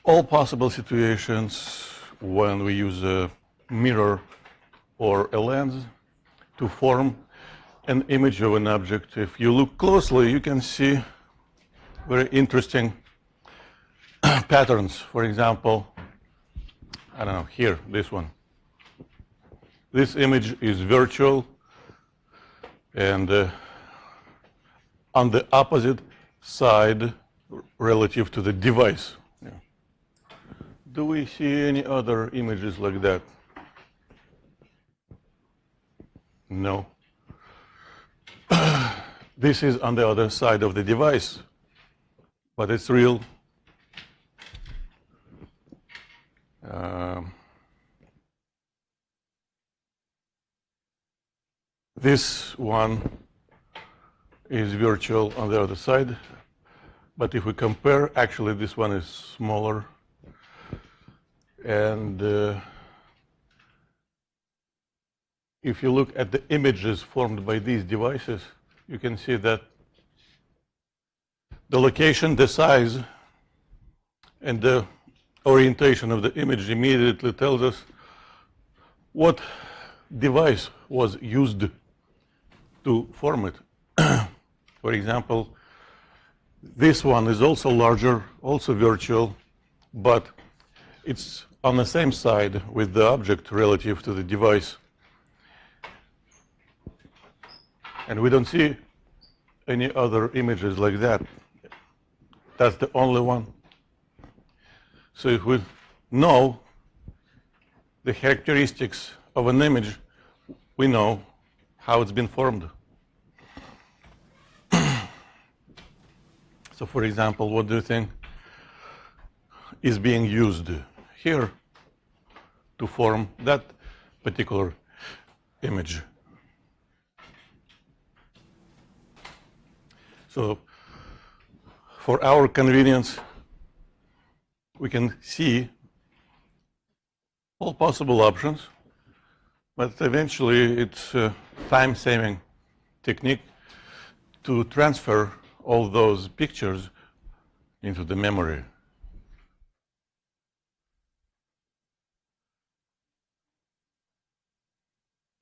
all possible situations when we use a mirror or a lens to form an image of an object. If you look closely, you can see very interesting patterns. For example, I don't know, here, this one. This image is virtual, and on the opposite side relative to the device. Yeah. Do we see any other images like that? No. This is on the other side of the device, but it's real. This one is virtual on the other side, but if we compare, actually this one is smaller, and if you look at the images formed by these devices, you can see that the location, the size, and the orientation of the image immediately tells us what device was used to form it. For example, this one is also larger, also virtual, but it's on the same side with the object relative to the device. And we don't see any other images like that. That's the only one. So if we know the characteristics of an image, we know how it's been formed. So for example, what do you think is being used here to form that particular image? So for our convenience, we can see all possible options, but eventually it's a time-saving technique to transfer all those pictures into the memory.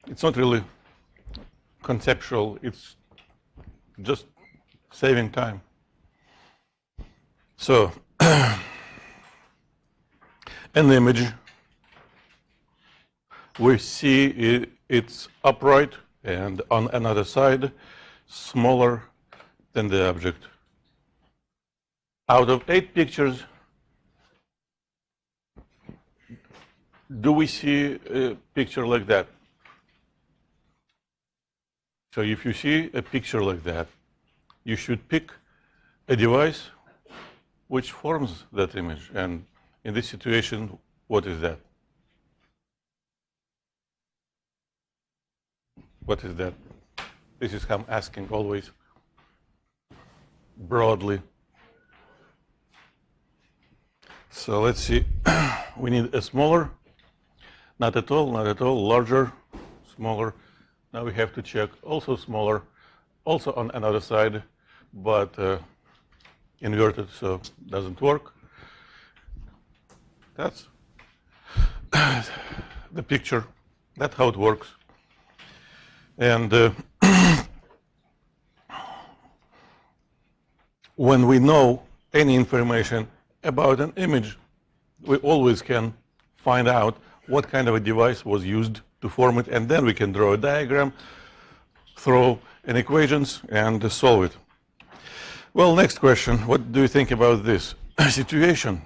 It's not really conceptual, it's just saving time. So, an image, we see it's upright and on another side smaller than the object. Out of 8 pictures, do we see a picture like that? So if you see a picture like that, you should pick a device which forms that image. And in this situation, what is that? What is that? This is how I'm asking always broadly. So let's see. We need a smaller, not at all, larger, smaller. Now we have to check also smaller, also on another side, but inverted, so doesn't work. That's the picture. That's how it works. And when we know any information about an image, we always can find out what kind of a device was used to form it, and then we can draw a diagram, throw in equations, and solve it. Well, next question. What do you think about this situation?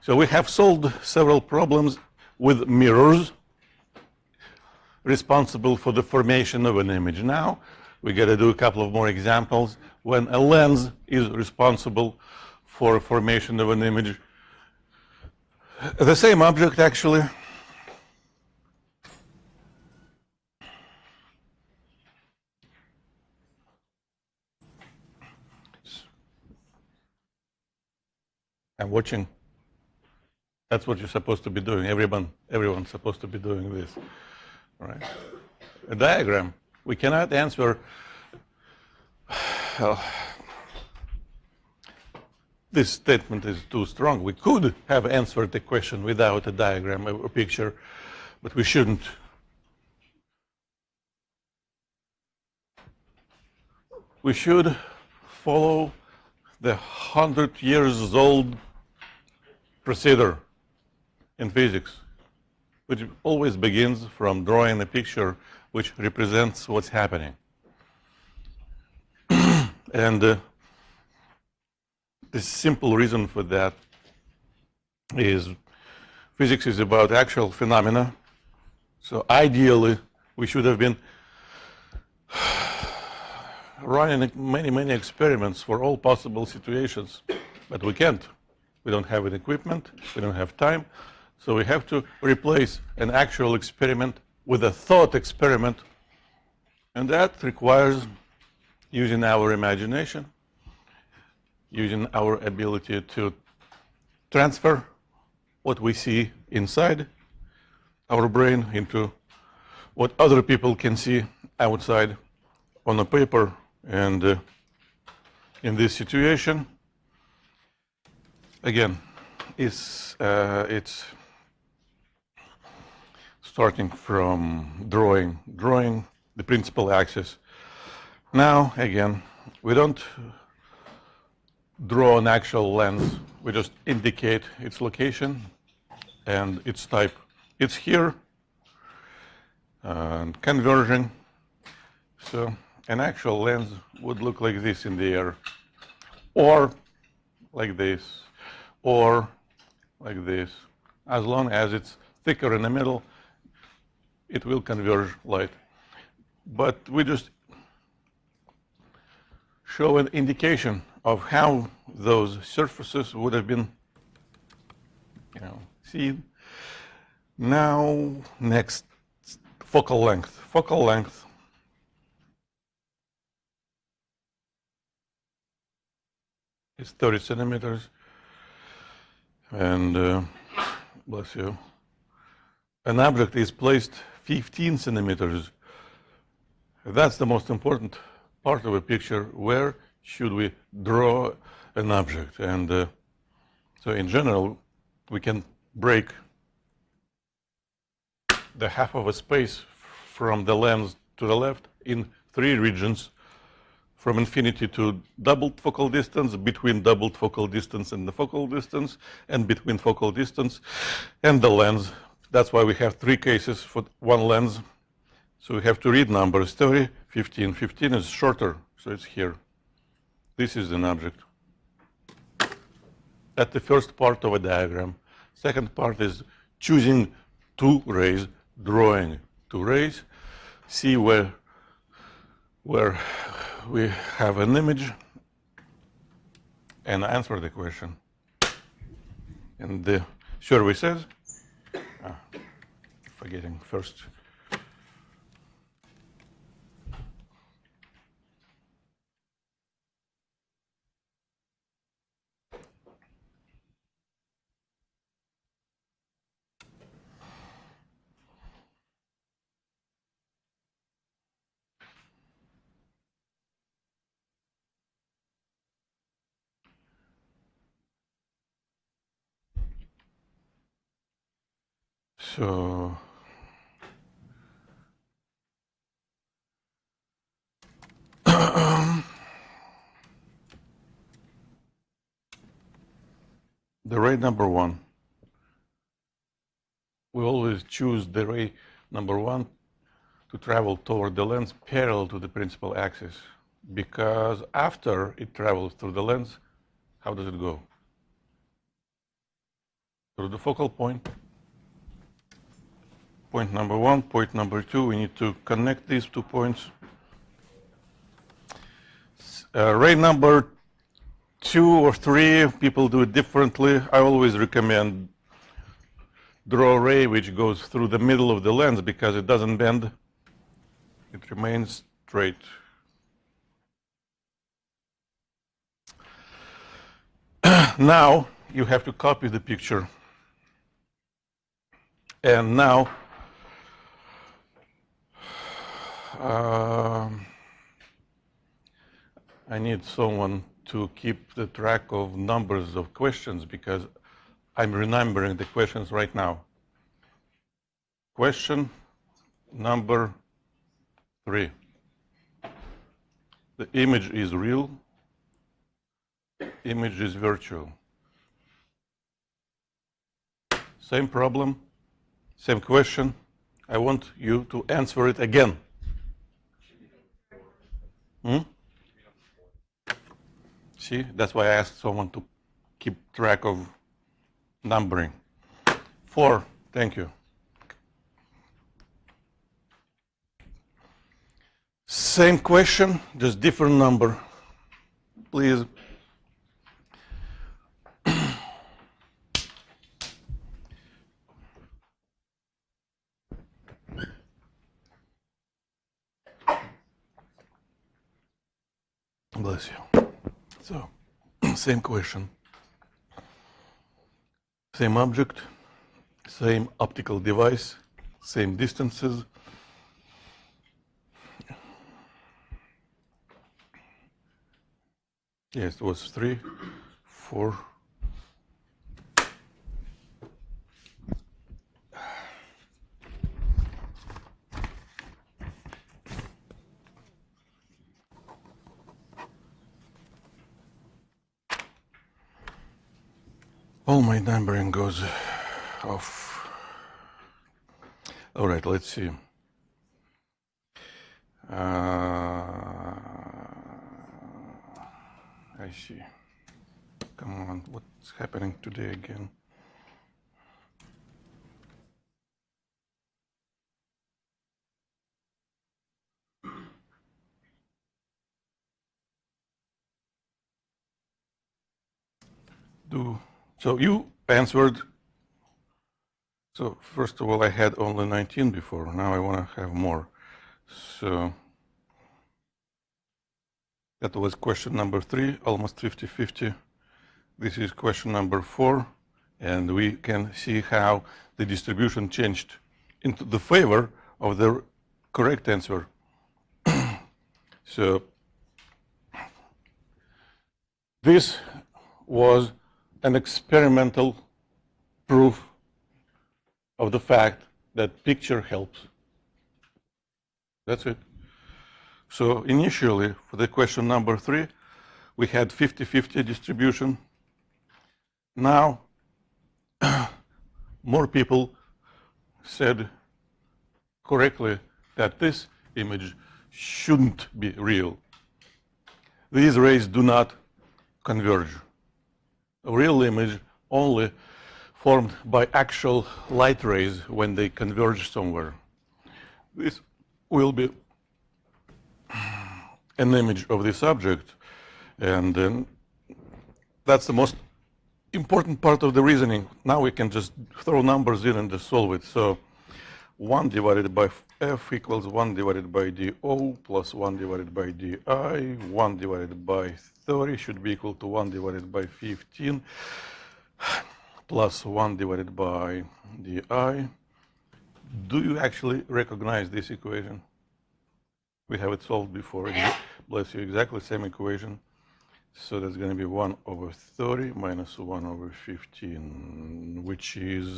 So we have solved several problems with mirrors responsible for the formation of an image. Now we got to do a couple of more examples when a lens is responsible for formation of an image. The same object, actually. I'm watching. That's what you're supposed to be doing. Everyone's supposed to be doing this. All right. A diagram. We cannot answer. this statement is too strong. We could have answered the question without a diagram or a picture, but we shouldn't. We should follow the 100 years old procedure in physics, which always begins from drawing a picture which represents what's happening. And the simple reason for that is physics is about actual phenomena. So ideally, we should have been running many experiments for all possible situations, but we can't. We don't have an equipment, we don't have time, so we have to replace an actual experiment with a thought experiment, and that requires using our imagination, using our ability to transfer what we see inside our brain into what other people can see outside on a paper. And in this situation, again, it's starting from drawing the principal axis. Now, again, we don't draw an actual lens. We just indicate its location and its type. It's here, and converging. So an actual lens would look like this in the air, or like this, or like this. As long as it's thicker in the middle, it will converge light. But we just show an indication of how those surfaces would have been, seen. Now, next, focal length. Focal length is 30 centimeters, and bless you, an object is placed 15 centimeters. That's the most important part of a picture. Where should we draw an object? And so in general, we can break the half of a space from the lens to the left in 3 regions, from infinity to doubled focal distance, between doubled focal distance and the focal distance, and between focal distance and the lens. That's why we have 3 cases for one lens. So we have to read numbers: 30, 15. 15 is shorter, so it's here. This is an object. That's the first part of a diagram. Second part is choosing 2 rays, drawing 2 rays, see where we have an image, and answer the question. And the survey says, forgetting first. So the ray number 1, we always choose the ray number 1 to travel toward the lens parallel to the principal axis, because after it travels through the lens, how does it go? Through the focal point. Point number 1, point number 2, we need to connect these 2 points. Ray number 2 or 3, people do it differently. I always recommend draw a ray which goes through the middle of the lens, because it doesn't bend, it remains straight. Now you have to copy the picture, and now I need someone to keep the track of numbers of questions because I'm remembering the questions right now. Question number 3. The image is real, image is virtual. Same problem, same question. I want you to answer it again. See, that's why I asked someone to keep track of numbering. 4, thank you. Same question, just different number. Please. Bless you. So, same question. Same object, same optical device, same distances. Yes, it was 3, 4. All my numbering goes off. All right, let's see. I see. Come on, what's happening today again? So you answered. So first of all, I had only 19 before. Now I want to have more. So that was question number 3, almost 50-50. This is question number 4, and we can see how the distribution changed into the favor of the correct answer. So this was an experimental proof of the fact that picture helps. That's it. So initially, for the question number 3, we had 50-50 distribution. Now, more people said correctly that this image shouldn't be real. These rays do not converge. A real image only formed by actual light rays when they converge somewhere. This will be an image of this object, and then that's the most important part of the reasoning. Now we can just throw numbers in and just solve it. So 1 divided by f equals 1 divided by do plus 1 divided by di. 1 divided by 30 should be equal to 1 divided by 15 plus 1 divided by di. Do you actually recognize this equation? We have it solved before. Bless you, exactly the same equation. So that's going to be 1 over 30 minus 1 over 15, which is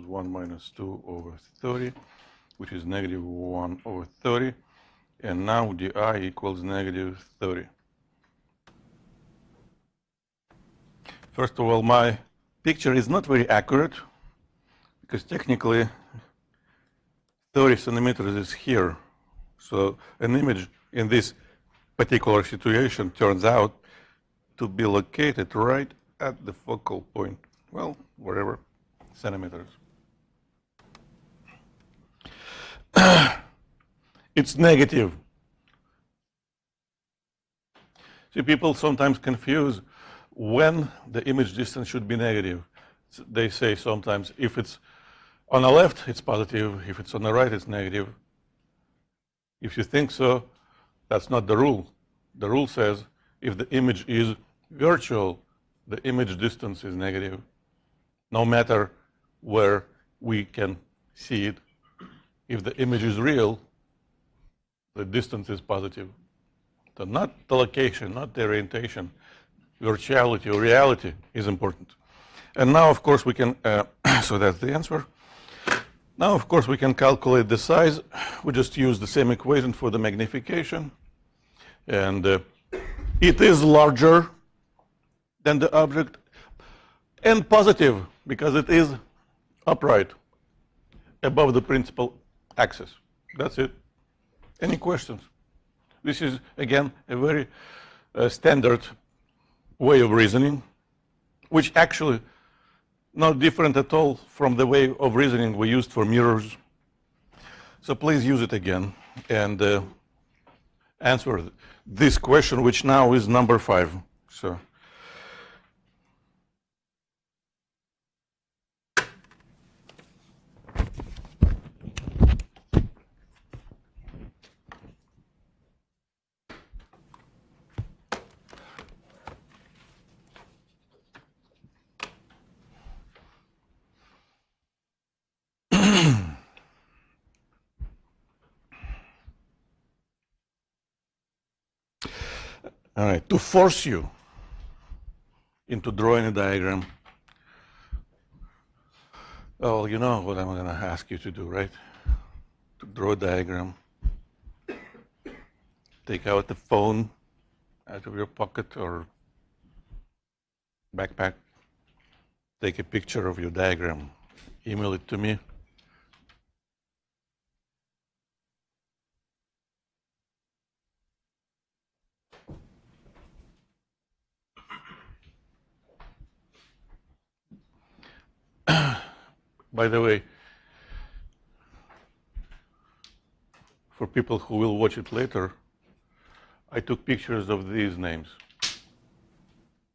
1 minus 2 over 30, which is negative 1 over 30. And now di equals negative 30. First of all, my picture is not very accurate because technically 30 centimeters is here. So an image in this particular situation turns out to be located right at the focal point. Well, wherever, centimeters. It's negative. See, people sometimes confuse when the image distance should be negative. They say sometimes if it's on the left, it's positive. If it's on the right, it's negative. If you think so, that's not the rule. The rule says if the image is virtual, the image distance is negative, no matter where we can see it. If the image is real, the distance is positive. So not the location, not the orientation, virtuality or reality is important. And now, of course, we can, so that's the answer. Now, of course, we can calculate the size. We just use the same equation for the magnification. And it is larger than the object and positive because it is upright above the principal axis. That's it. Any questions? This is, again, a very standard way of reasoning, which actually not different at all from the way of reasoning we used for mirrors. So please use it again and answer this question, which now is number 5. So. All right, to force you into drawing a diagram, oh, you know what I'm going to ask you to do, right? To draw a diagram. Take out the phone out of your pocket or backpack. Take a picture of your diagram. Email it to me. By the way, for people who will watch it later, I took pictures of these names.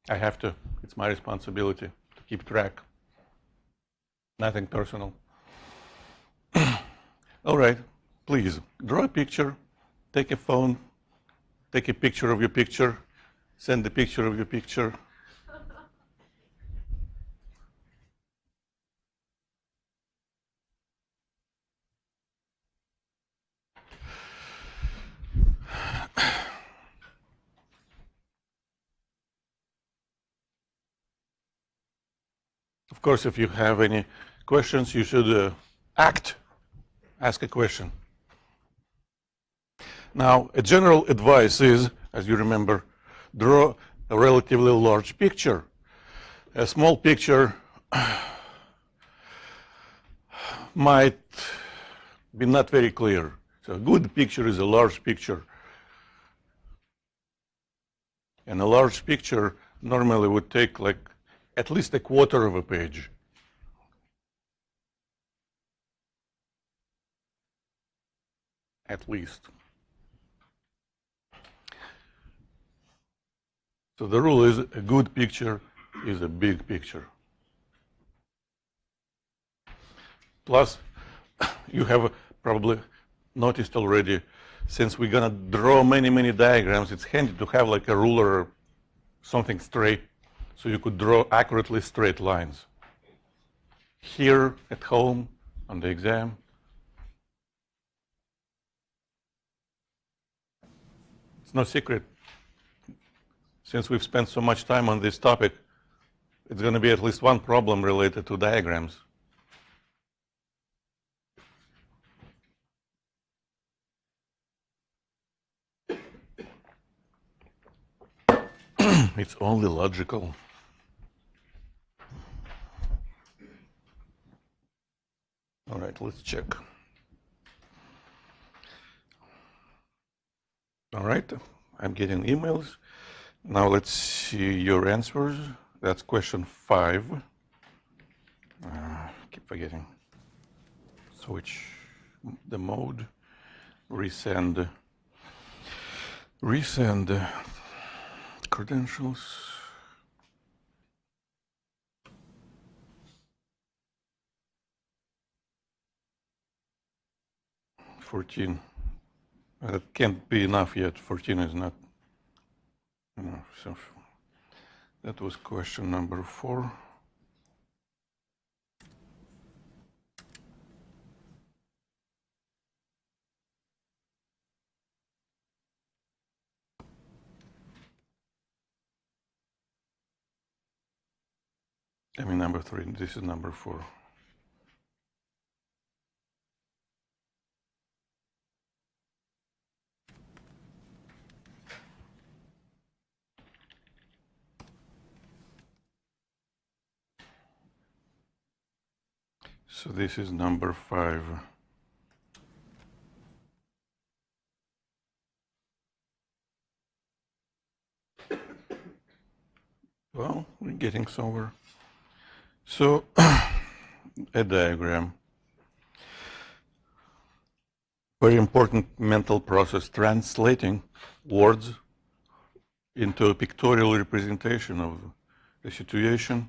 I have to. It's my responsibility to keep track. Nothing personal. All right, please draw a picture, take a phone, take a picture of your picture, send the picture of your picture. Of course, if you have any questions, you should ask a question. Now, a general advice is, as you remember, draw a relatively large picture. A small picture might be not very clear. So a good picture is a large picture. And a large picture normally would take like at least a quarter of a page. At least. So the rule is a good picture is a big picture. Plus, you have probably noticed already, since we're going to draw many, many diagrams, it's handy to have like a ruler or something straight, so you could draw accurately straight lines. Here, at home, on the exam. It's no secret. Since we've spent so much time on this topic, it's going to be at least one problem related to diagrams. It's only logical. All right, let's check. All right, I'm getting emails. Now let's see your answers. That's question 5. Keep forgetting. Switch the mode. Resend credentials. $14. That can't be enough yet. 14 is not enough. So that was question number 4. I mean number 3, this is number 4. So this is number 5. Well, we're getting somewhere. So, a diagram. Very important mental process, translating words into a pictorial representation of the situation.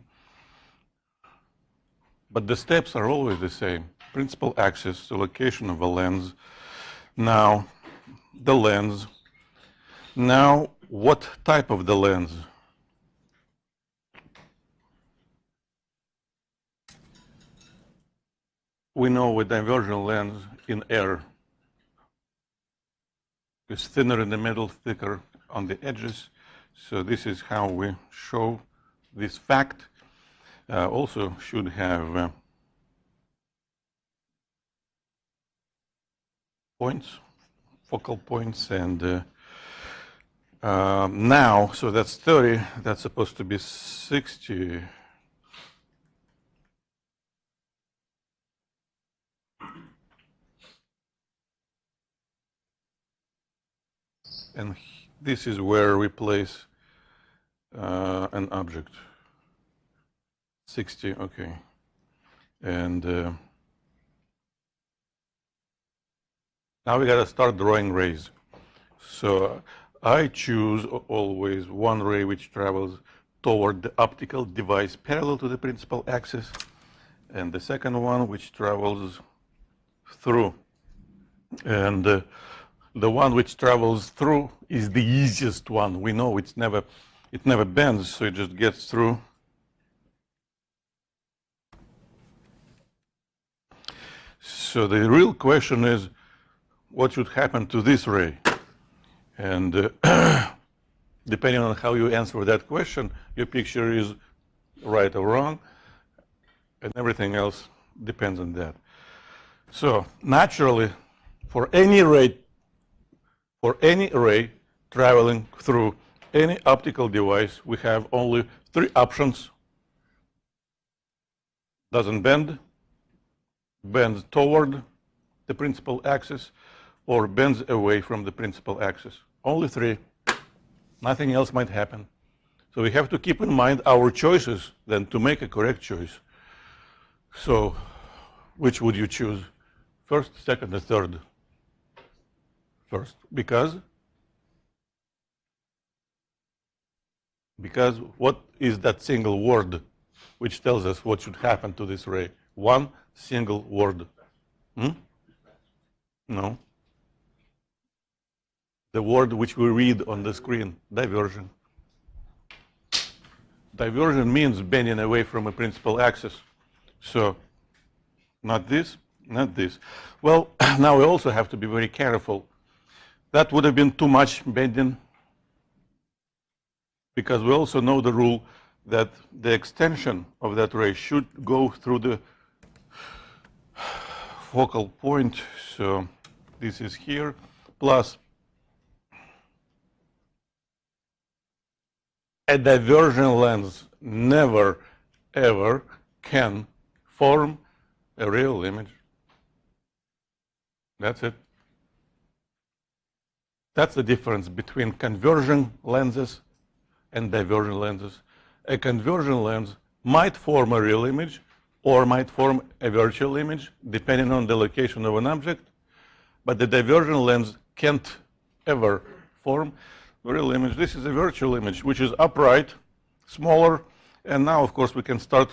But the steps are always the same. Principal axis, the location of a lens. Now, the lens. Now, what type of the lens? We know a divergent lens in air is thinner in the middle, thicker on the edges. So this is how we show this fact. Also should have points, focal points, and now, so that's 30, that's supposed to be 60. And this is where we place an object. 60, okay. And now we got to start drawing rays. So I choose always one ray which travels toward the optical device parallel to the principal axis, and the second one which travels through. And the one which travels through is the easiest one. We know it never bends, so it just gets through. So the real question is, what should happen to this ray? And depending on how you answer that question, your picture is right or wrong, and everything else depends on that. So naturally, for any ray traveling through any optical device, we have only 3 options. Doesn't bend, bends toward the principal axis, or bends away from the principal axis. Only 3. Nothing else might happen. So we have to keep in mind our choices then to make a correct choice. So which would you choose? First, second, or third? First. Because what is that single word which tells us what should happen to this ray? One single word. No. The word which we read on the screen, diversion. Diversion means bending away from a principal axis. So not this, not this. Well, now we also have to be very careful. That would have been too much bending, because we also know the rule that the extension of that ray should go through the focal point. So this is here, plus a divergent lens never, ever can form a real image. That's it. That's the difference between converging lenses and divergent lenses. A convergent lens might form a real image or might form a virtual image, depending on the location of an object, but the divergent lens can't ever form a real image. This is a virtual image, which is upright, smaller, and now, of course, we can start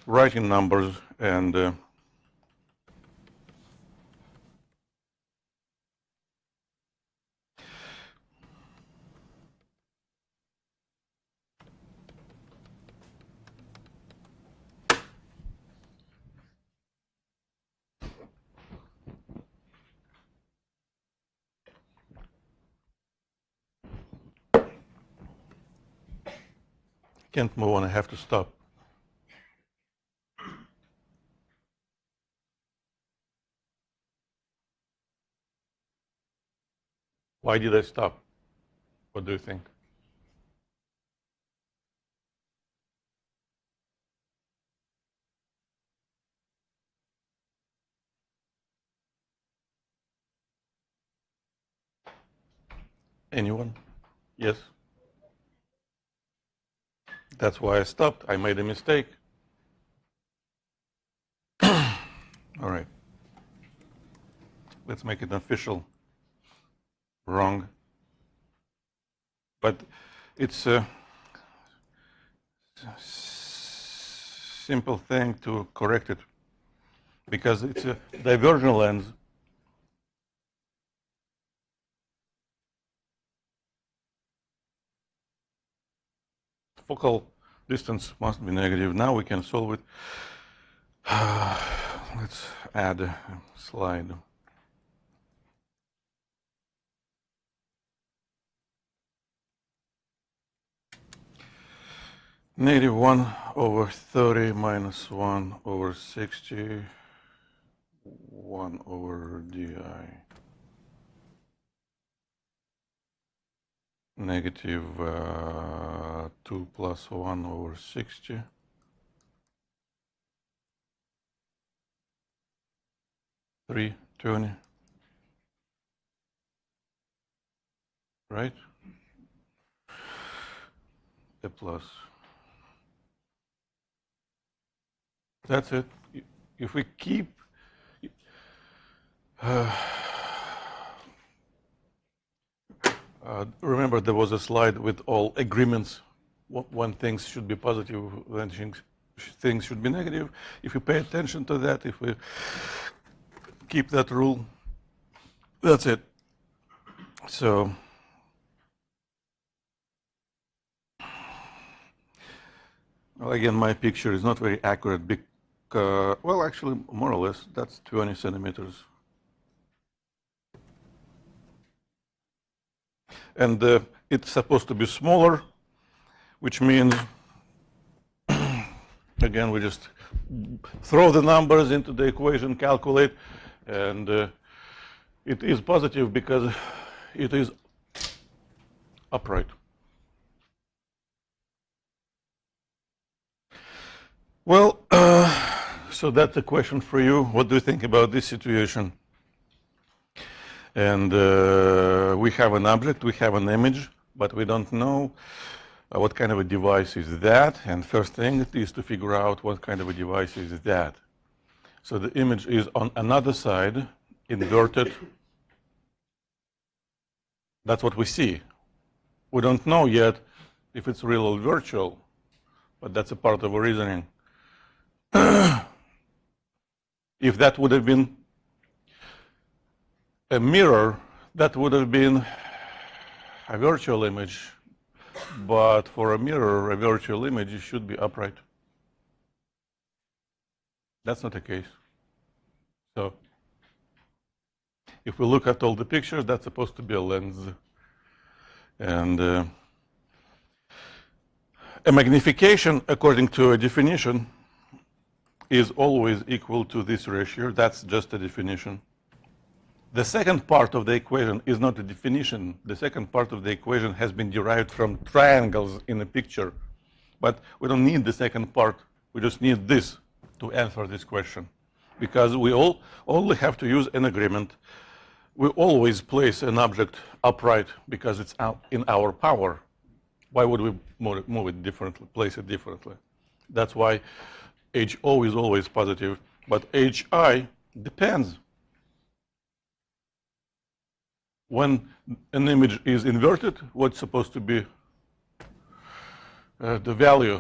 writing numbers and can't move on, I have to stop. Why did I stop? What do you think? Anyone? Yes? That's why I stopped. I made a mistake. All right. Let's make it official. Wrong. But it's a simple thing to correct it because it's a divergent lens. Focal distance must be negative. Now we can solve it. Let's add a slide. Negative 1 over 30 minus 1 over 60, 1 over di. Negative 2 plus 1 over 60. Three 20. Right? A plus. That's it. If we keep remember there was a slide with all agreements when things should be positive, when things should be negative. If we pay attention to that, if we keep that rule, that's it. So well, again, my picture is not very accurate because, well, actually, more or less, that's 20 centimeters. And it's supposed to be smaller, which means, again, we just throw the numbers into the equation, calculate, and it is positive because it is upright. Well, so that's a question for you. What do you think about this situation? And we have an object, we have an image, but we don't know what kind of a device is that. And first thing is to figure out what kind of a device is that. So the image is on another side, inverted. That's what we see. We don't know yet if it's real or virtual, but that's a part of our reasoning. If that would have been a mirror, that would have been a virtual image, but for a mirror, a virtual image should be upright. That's not the case. So if we look at all the pictures, that's supposed to be a lens. And a magnification, according to a definition, is always equal to this ratio. That's just a definition. The second part of the equation is not a definition. The second part of the equation has been derived from triangles in a picture. But we don't need the second part. We just need this to answer this question. Because we only have to use an agreement. We always place an object upright because it's in our power. Why would we move it differently, place it differently? That's why HO is always positive, but HI depends. When an image is inverted, what's supposed to be the value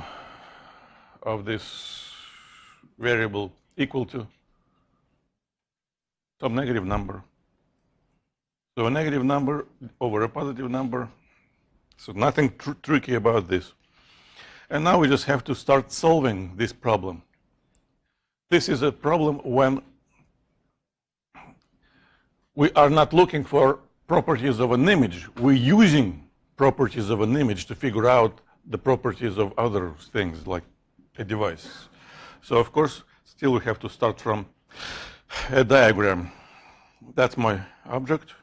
of this variable equal to some negative number. So a negative number over a positive number. So nothing tricky about this. And now we just have to start solving this problem. This is a problem when we are not looking for properties of an image. We're using properties of an image to figure out the properties of other things like a device. So of course, still we have to start from a diagram. That's my object.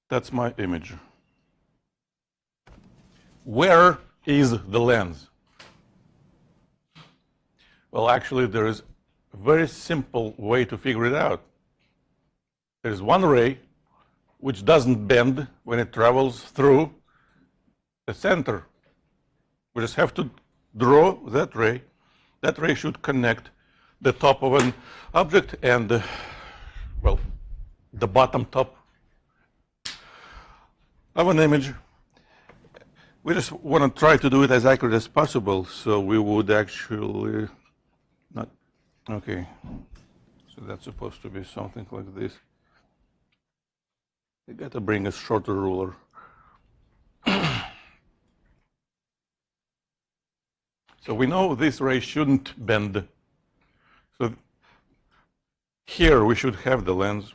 That's my image. Where is the lens? Well, actually, there is a very simple way to figure it out. There's one ray which doesn't bend when it travels through the center. We just have to draw that ray. That ray should connect the top of an object and, well, the bottom top of an image. We just want to try to do it as accurate as possible, so we would actually not, okay, so that's supposed to be something like this. I got to bring a shorter ruler. So we know this ray shouldn't bend. So here we should have the lens.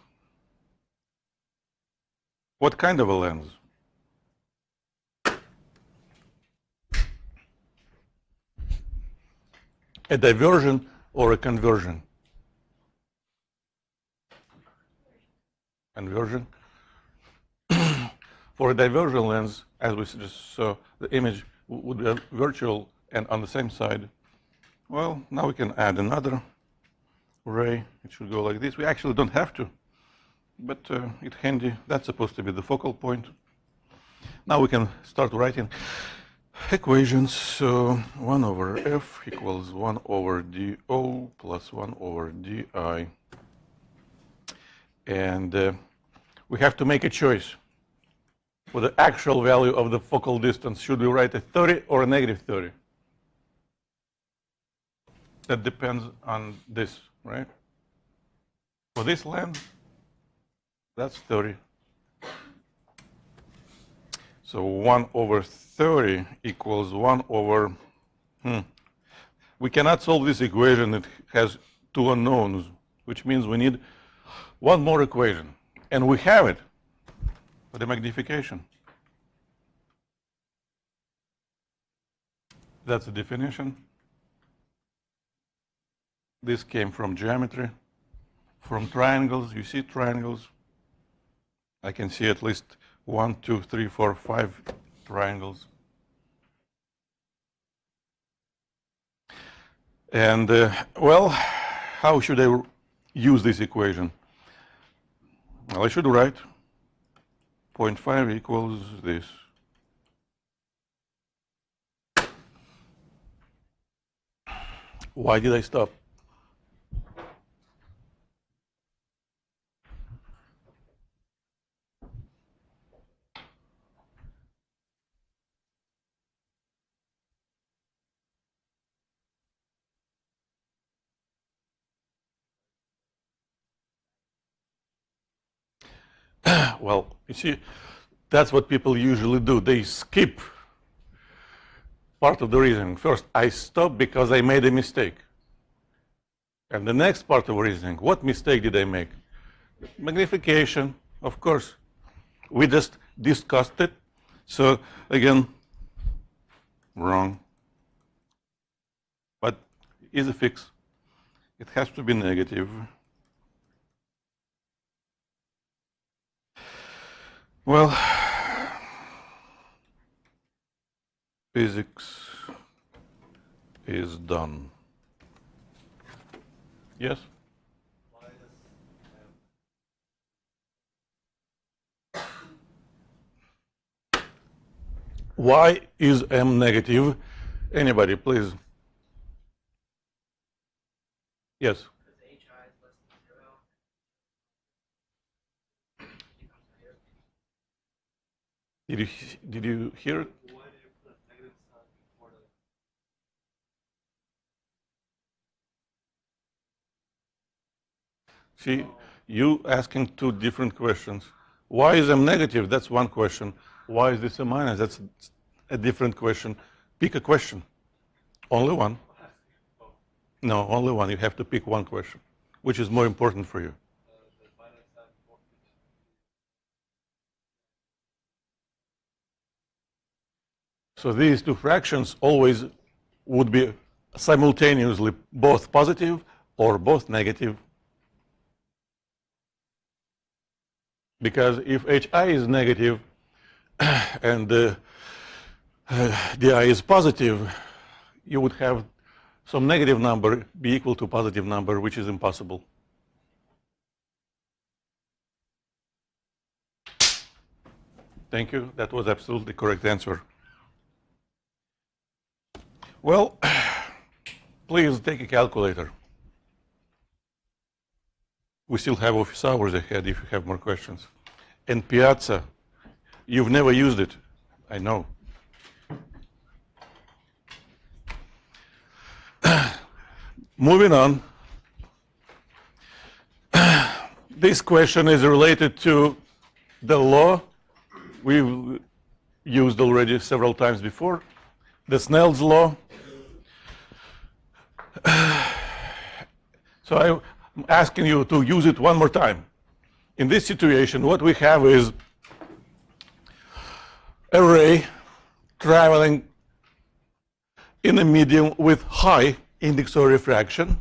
What kind of a lens? A diversion or a conversion? Conversion. For a diversion lens, as we just saw, the image would be virtual and on the same side. Well, now we can add another ray. It should go like this. We actually don't have to, but it's handy. That's supposed to be the focal point. Now we can start writing equations. So 1 over f equals 1 over dO plus 1 over di. And we have to make a choice. For the actual value of the focal distance, should we write a 30 or a negative 30? That depends on this, right? For this lens, that's 30. So 1 over 30 equals 1 over, we cannot solve this equation. It has two unknowns, which means we need one more equation. And we have it for the magnification. That's the definition. This came from geometry, from triangles. You see triangles? I can see at least 1, 2, 3, 4, 5 triangles. And, well, how should I use this equation? Well, I should write 0.5 equals this. Why did I stop? Well, you see, that's what people usually do. They skip part of the reasoning. First, I stop because I made a mistake. And the next part of reasoning, what mistake did I make? Magnification, of course. We just discussed it. So again, wrong. But is a fix. It has to be negative. Well, physics is done. Yes? Why is M negative? Anybody, please. Yes? Did you hear it? Why do you put a negative sign before the... See, you asking two different questions. Why is M negative? That's one question. Why is this a minus? That's a different question. Pick a question. Only one. No, only one. You have to pick one question. Which is more important for you? So these two fractions always would be simultaneously both positive or both negative. Because if hi is negative and di is positive, you would have some negative number be equal to positive number, which is impossible. Thank you. That was absolutely correct answer. Well, please take a calculator. We still have office hours ahead if you have more questions. And Piazza, you've never used it, I know. Moving on. This question is related to the law we've used already several times before, the Snell's law. So I'm asking you to use it one more time. In this situation, what we have is a ray traveling in a medium with high index of refraction,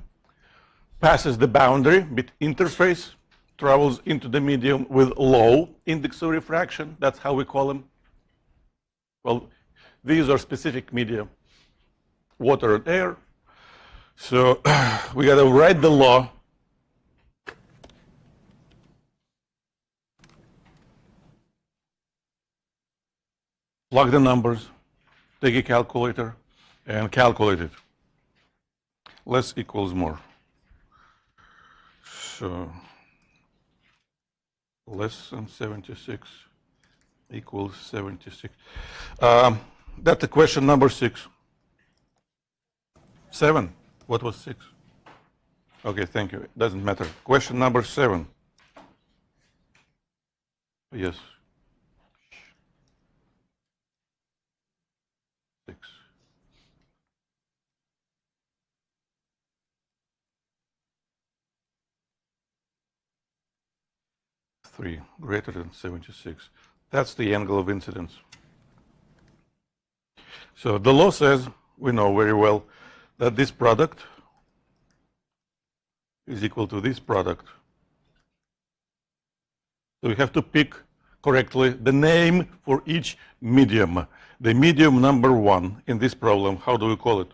passes the boundary bit interface, travels into the medium with low index of refraction. That's how we call them. Well, these are specific media, water and air. So we got to write the law. Plug the numbers, take a calculator, and calculate it. Less equals more. So less than 76 equals 76. That's the question number 6. 7. What was 6? Okay, thank you. It doesn't matter. Question number 7. Yes. 6. 3 greater than 76. That's the angle of incidence. So the law says, we know very well, that this product is equal to this product. So we have to pick correctly the name for each medium. The medium number 1 in this problem, how do we call it?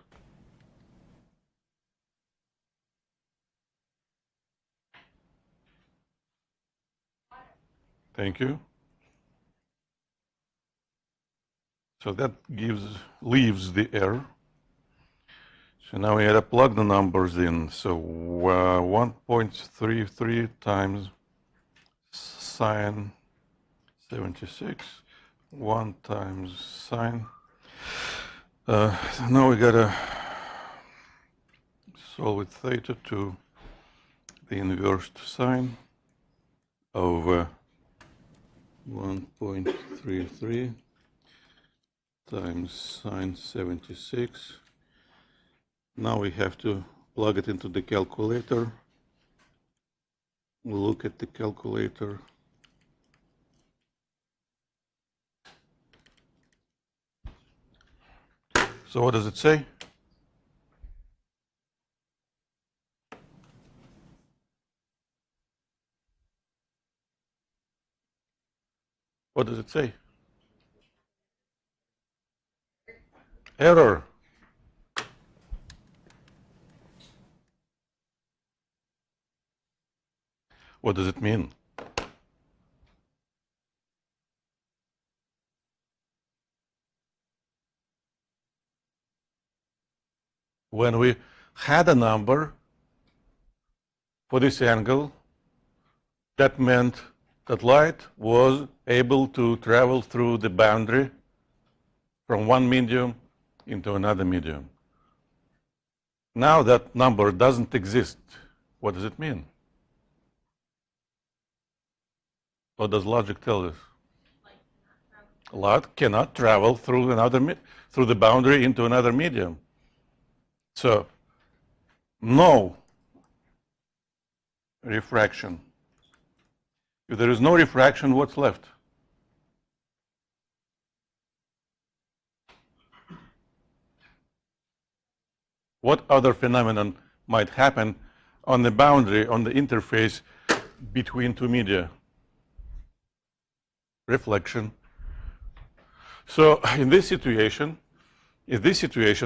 Thank you. So that leaves the air. So now we had to plug the numbers in. So 1.33 times sine 76, 1 times sine. Now we got to solve with theta to the inverse sine of 1.33 times sine 76. Now we have to plug it into the calculator. We'll look at the calculator. So what does it say? What does it say? Error. What does it mean? When we had a number for this angle, that meant that light was able to travel through the boundary from one medium into another medium. Now that number doesn't exist. What does it mean? What does logic tell us? Light cannot travel through through the boundary into another medium. So, no refraction. If there is no refraction, what's left? What other phenomenon might happen on the boundary, on the interface between two media? reflection. So in this situation,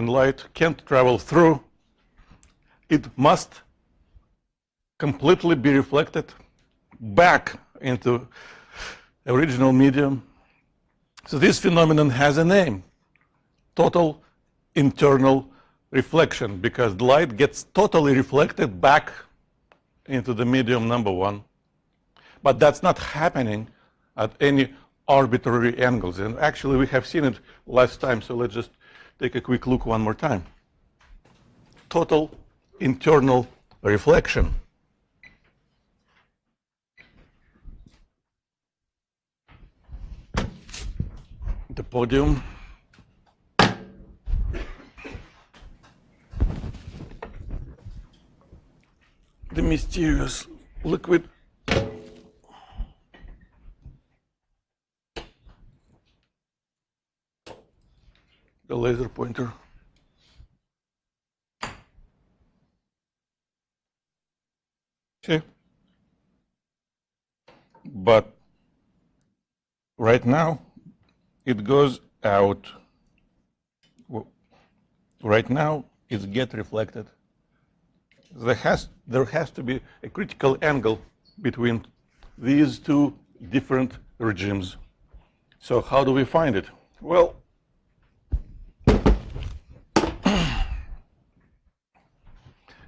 light can't travel through. It must completely be reflected back into original medium. So this phenomenon has a name, total internal reflection, because the light gets totally reflected back into the medium number one. But that's not happening at any arbitrary angles. And actually, we have seen it last time, so let's just take a quick look one more time. Total internal reflection. The podium. The mysterious liquid. The laser pointer. Okay. But right now, it goes out. Right now, it's get reflected. There has to be a critical angle between these two different regimes. So how do we find it? Well,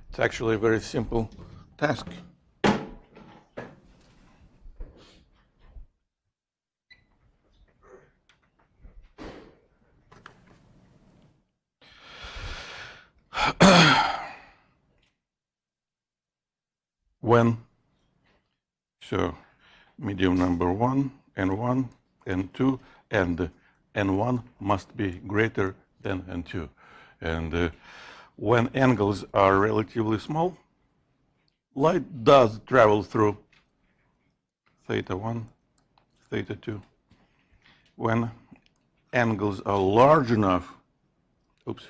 it's actually a very simple task. When, so medium number 1, N1, N2, and N1 must be greater than N2. And when angles are relatively small, light does travel through theta 1, theta 2. When angles are large enough, oops,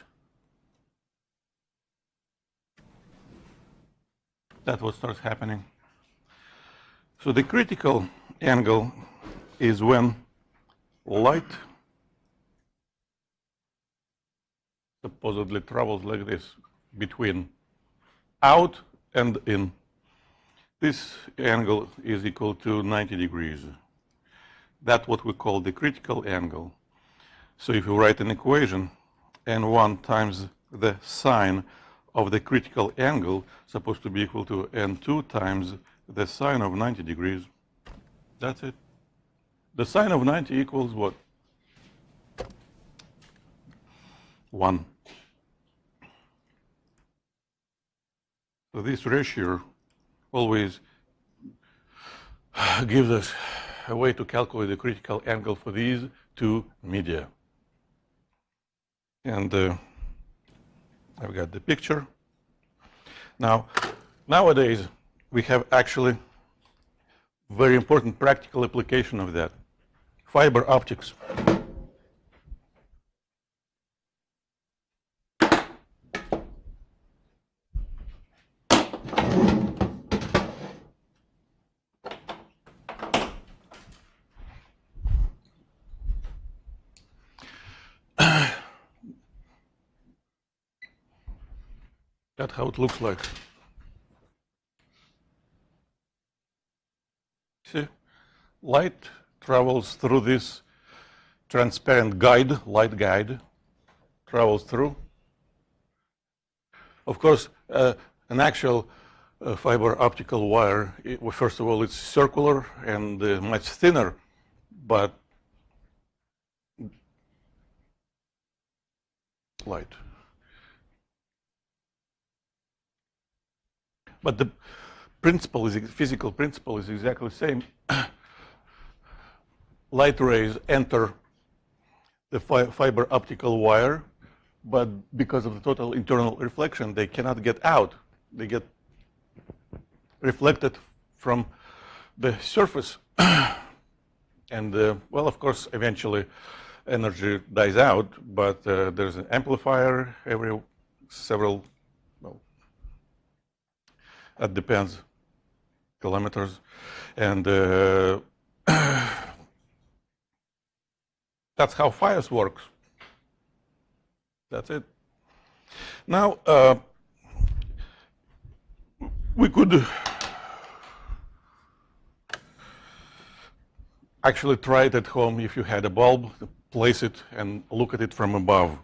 that's what starts happening. So the critical angle is when light supposedly travels like this between out and in. This angle is equal to 90 degrees. That's what we call the critical angle. So if you write an equation, N1 times the sine of the critical angle supposed to be equal to N2 times the sine of 90 degrees. That's it. The sine of 90 equals what? 1. So this ratio always gives us a way to calculate the critical angle for these two media. And I've got the picture. Now, nowadays, we have actually very important practical application of that. Fiber optics. That's how it looks like. See, light travels through this transparent guide, light guide, travels through. Of course, an actual fiber optical wire, first of all, it's circular and much thinner, but light. But the principle is, physical principle is exactly the same. Light rays enter the fiber optical wire, but because of the total internal reflection, they cannot get out. They get reflected from the surface. And, well, of course, eventually energy dies out, but there's an amplifier every several, well, that depends, kilometers. And That's how FIOS works. That's it. Now, we could actually try it at home if you had a bulb, place it and look at it from above.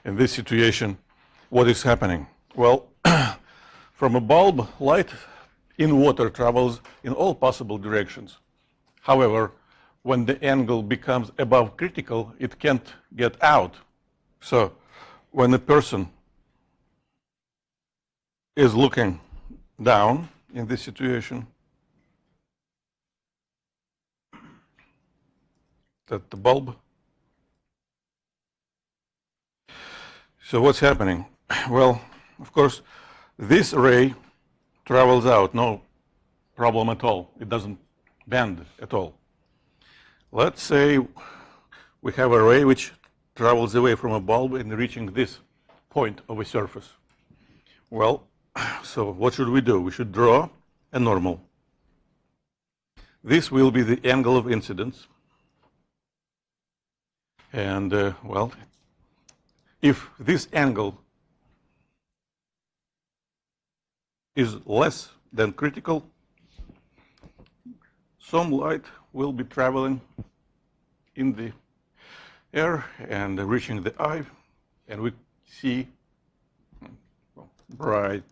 In this situation, what is happening? Well, from a bulb, light in water travels in all possible directions. However, when the angle becomes above critical, it can't get out. So when a person is looking down in this situation, that the bulb. So what's happening? Well, of course, this ray travels out, no problem at all. It doesn't bend at all. Let's say we have a ray which travels away from a bulb and reaching this point of a surface. Well, so what should we do? We should draw a normal. This will be the angle of incidence. And, well, if this angle is less than critical, some light will be traveling in the air and reaching the eye, and we see bright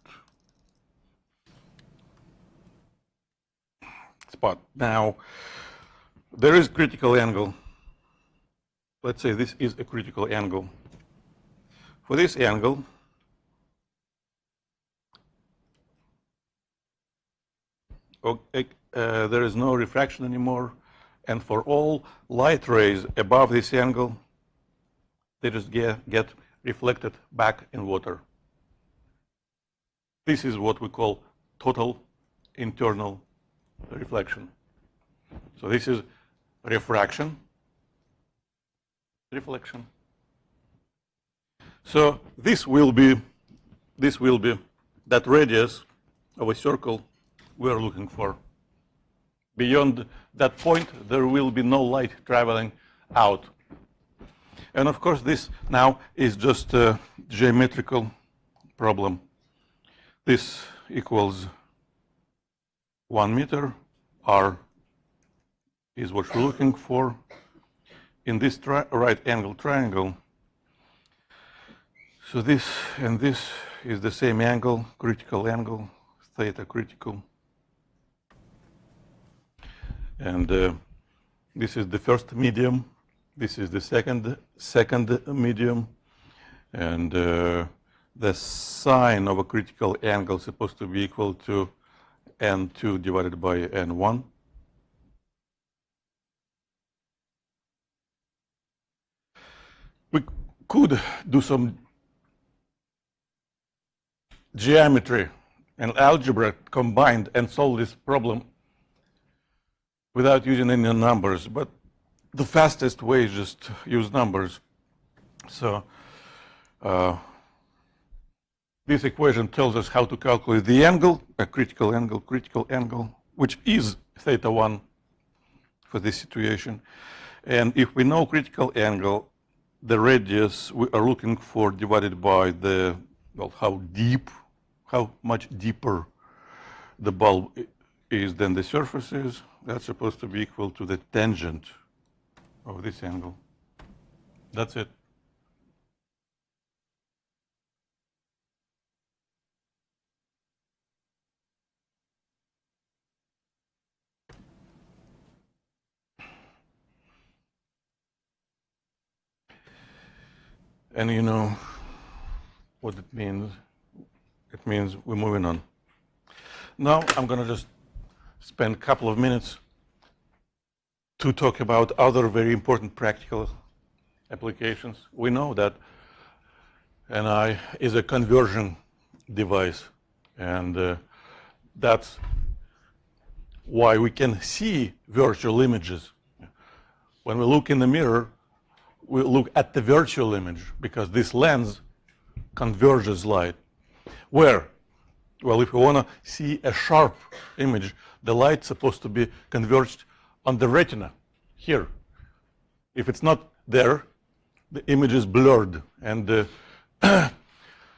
spot. Now, there is critical angle. Let's say this is a critical angle. For this angle, okay, there is no refraction anymore, and for all light rays above this angle, they just get reflected back in water. This is what we call total internal reflection. So this is refraction, reflection. So this will be that radius of a circle we are looking for. Beyond that point, there will be no light traveling out. And of course, this now is just a geometrical problem. This equals 1 meter. R is what we're looking for. In this right angle triangle, so this and this is the same angle, critical angle, theta critical. And this is the first medium, this is the second medium, and the sine of a critical angle is supposed to be equal to N2 divided by N1. We could do some geometry and algebra combined and solve this problem without using any numbers, but the fastest way is just use numbers. So this equation tells us how to calculate the angle, a critical angle, which is theta 1 for this situation. And if we know critical angle, the radius we are looking for divided by the, well, how much deeper the bulb is than the surface is, that's supposed to be equal to the tangent of this angle. That's it. And you know what it means? It means we're moving on. Now I'm going to just spend a couple of minutes to talk about other very important practical applications. We know that NI is a converging device, and that's why we can see virtual images. When we look in the mirror, we look at the virtual image because this lens converges light. Where? Well, if we want to see a sharp image, the light's supposed to be converged on the retina, here. If it's not there, the image is blurred. And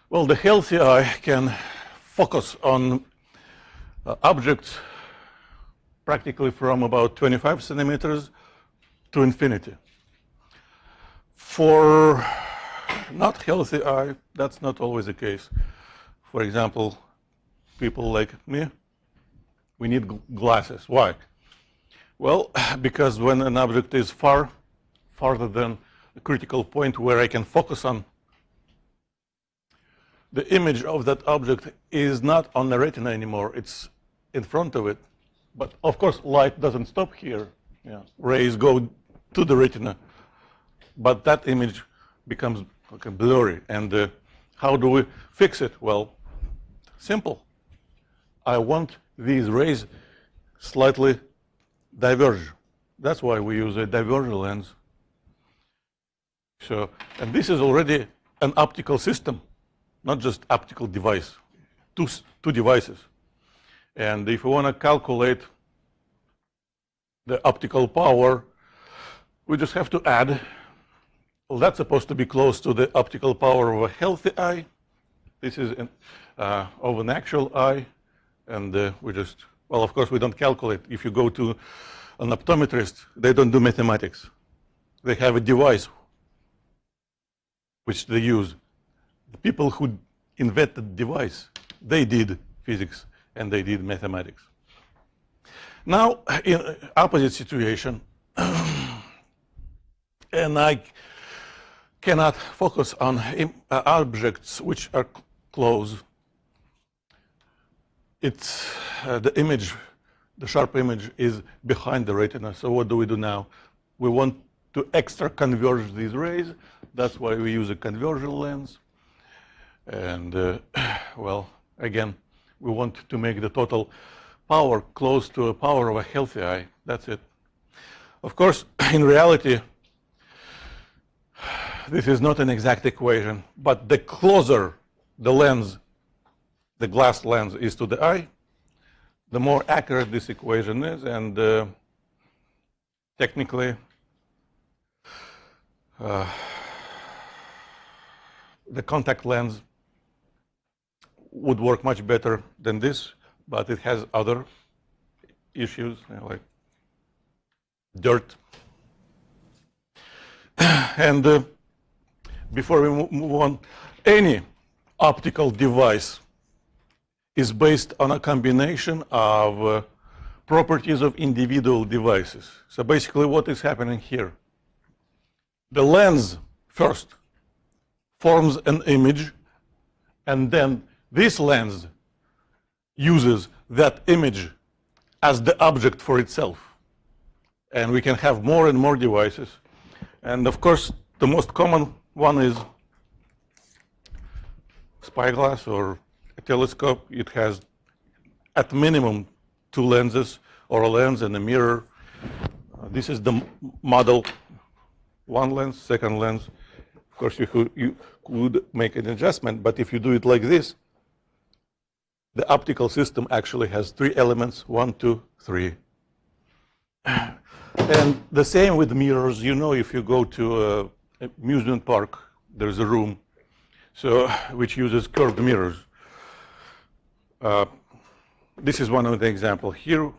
well, the healthy eye can focus on objects practically from about 25 centimeters to infinity. For not healthy eye, that's not always the case. For example, people like me, we need glasses. Why? Well, because when an object is farther than the critical point where I can focus on, the image of that object is not on the retina anymore, it's in front of it. But of course, light doesn't stop here. Yeah. Rays go to the retina, but that image becomes blurry. And how do we fix it? Well, simple. I want these rays slightly diverge. That's why we use a divergent lens. So, and this is already an optical system, not just optical device, two devices. And if we want to calculate the optical power, we just have to add, well, that's supposed to be close to the optical power of a healthy eye. This is of an actual eye. And we just, well, of course, we don't calculate. If you go to an optometrist, they don't do mathematics. They have a device which they use. The people who invented the device, they did physics and they did mathematics. Now, in opposite situation, and I cannot focus on objects which are close. It's the image, the sharp image is behind the retina. So what do we do now? We want to extra converge these rays. That's why we use a converging lens. And well, again, we want to make the total power close to a power of a healthy eye. That's it. Of course, in reality, this is not an exact equation, but the closer the lens, the glass lens is to the eye, the more accurate this equation is. And technically, the contact lens would work much better than this, but it has other issues, like dirt. And before we move on, any optical device is based on a combination of properties of individual devices. So basically what is happening here? The lens first forms an image, and then this lens uses that image as the object for itself. And we can have more and more devices. And of course, the most common one is spyglass or a telescope. It has at minimum two lenses, or a lens and a mirror. This is the model, one lens, second lens. Of course, you could make an adjustment, but if you do it like this, the optical system actually has three elements, 1, 2, 3. And the same with mirrors. You know, if you go to an amusement park, there's a room which uses curved mirrors. This is one of the examples. Here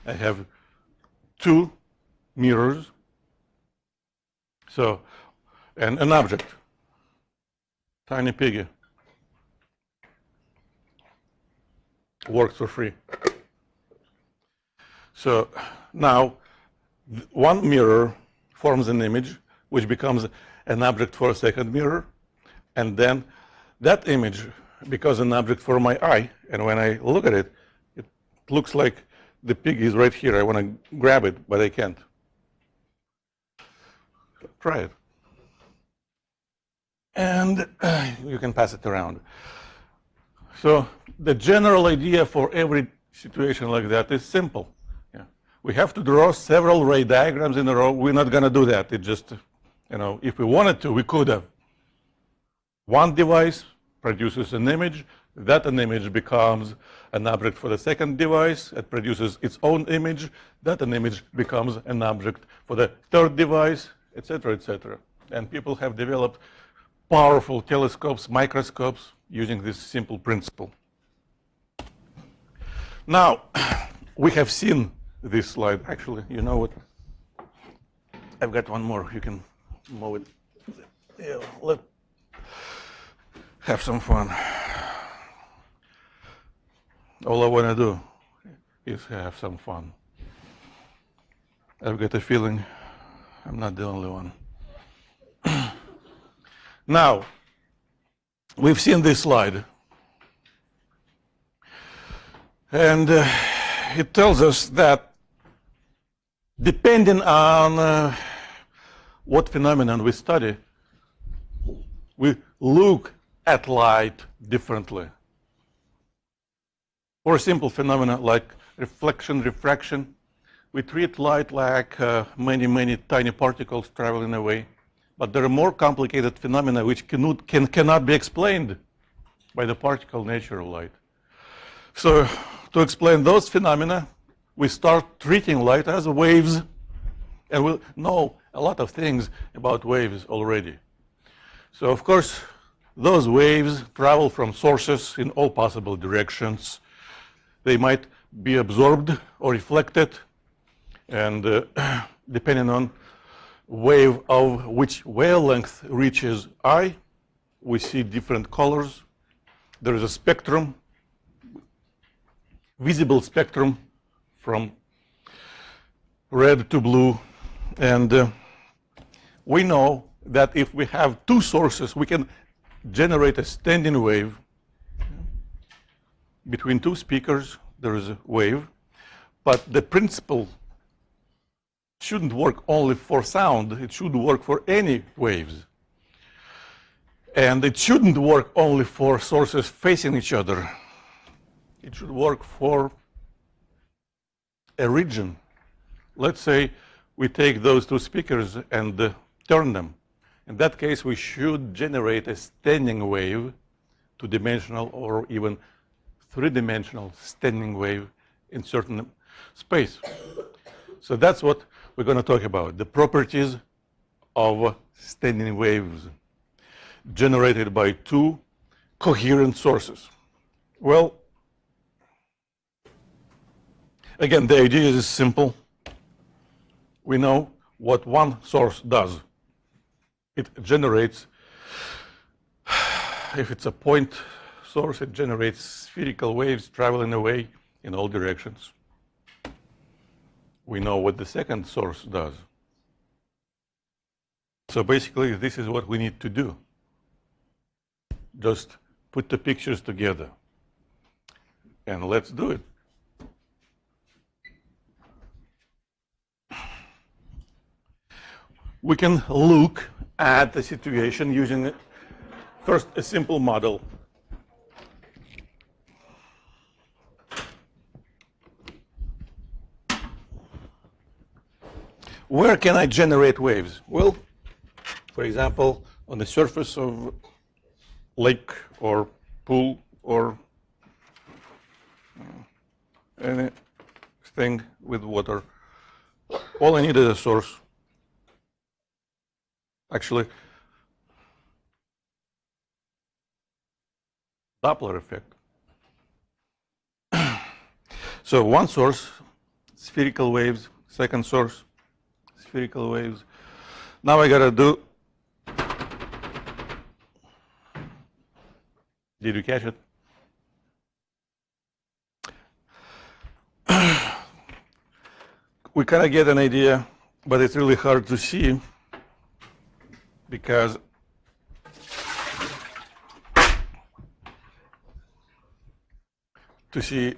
I have two mirrors, and an object, tiny piggy, works for free. So now one mirror forms an image which becomes an object for a second mirror, and then that image becomes an object for my eye. And when I look at it, it looks like the pig is right here. I want to grab it, but I can't. Try it. And you can pass it around. So the general idea for every situation like that is simple. Yeah. We have to draw several ray diagrams in a row. We're not going to do that. It just, if we wanted to, we could have. One device produces an image. That an image becomes an object for the second device. It produces its own image. That an image becomes an object for the third device. etc., etc. And people have developed powerful telescopes, microscopes, using this simple principle. Now, we have seen this slide. Actually, you know what? I've got one more. You can move it. Yeah, let's have some fun. All I want to do is have some fun. I've got a feeling I'm not the only one. Now, we've seen this slide. And it tells us that depending on what phenomenon we study, we look at light differently. For a simple phenomena like reflection, refraction, we treat light like many, many tiny particles traveling away. But there are more complicated phenomena which cannot be explained by the particle nature of light. So to explain those phenomena, we start treating light as waves, and we know a lot of things about waves already. So of course, those waves travel from sources in all possible directions. They might be absorbed or reflected, and depending on wave of which wavelength reaches eye, we see different colors. There is a spectrum, visible spectrum from red to blue, and we know that if we have two sources, we can generate a standing wave. Between two speakers, there is a wave, but the principle shouldn't work only for sound, it should work for any waves. And it shouldn't work only for sources facing each other. It should work for a region. Let's say we take those two speakers and turn them. In that case, we should generate a standing wave, two-dimensional or even three-dimensional standing wave in certain space. So that's what we're going to talk about, the properties of standing waves generated by two coherent sources. Well, again, the idea is simple. We know what one source does. It generates, if it's a point source, it generates spherical waves traveling away in all directions. We know what the second source does. So basically, this is what we need to do. Just put the pictures together. And let's do it. We can look at the situation using first a simple model. Where can I generate waves? Well, for example, on the surface of lake or pool or anything with water. All I need is a source. Actually, Doppler effect. So one source, spherical waves, second source, spherical waves. Now I gotta do, did you catch it? We kind of get an idea, but it's really hard to see because to see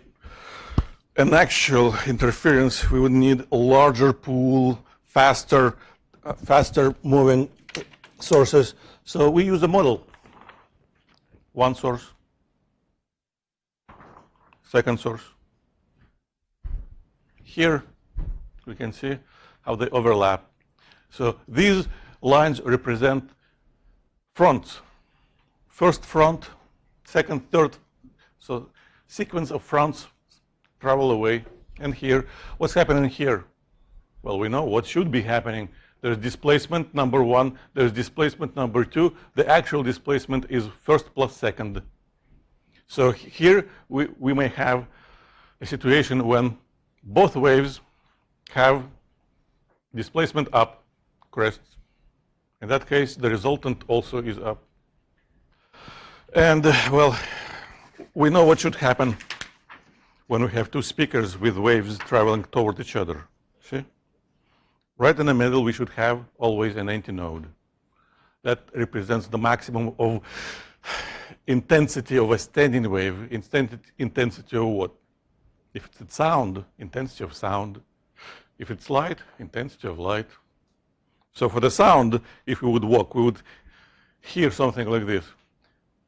an actual interference, we would need a larger pool, faster moving sources. So we use a model. One source, second source. Here we can see how they overlap. So these lines represent fronts. First front, second, third. So sequence of fronts travel away. And here, what's happening here? Well, we know what should be happening There's displacement number 1, there's displacement number 2. The actual displacement is first plus second. So here we may have a situation when both waves have displacement up, crests. In that case, the resultant also is up. And, well, we know what should happen when we have two speakers with waves traveling toward each other. See? Right in the middle, we should have always an antinode. That represents the maximum of intensity of a standing wave. Intensity of what? If it's sound, intensity of sound. If it's light, intensity of light. So for the sound, if we would walk, we would hear something like this.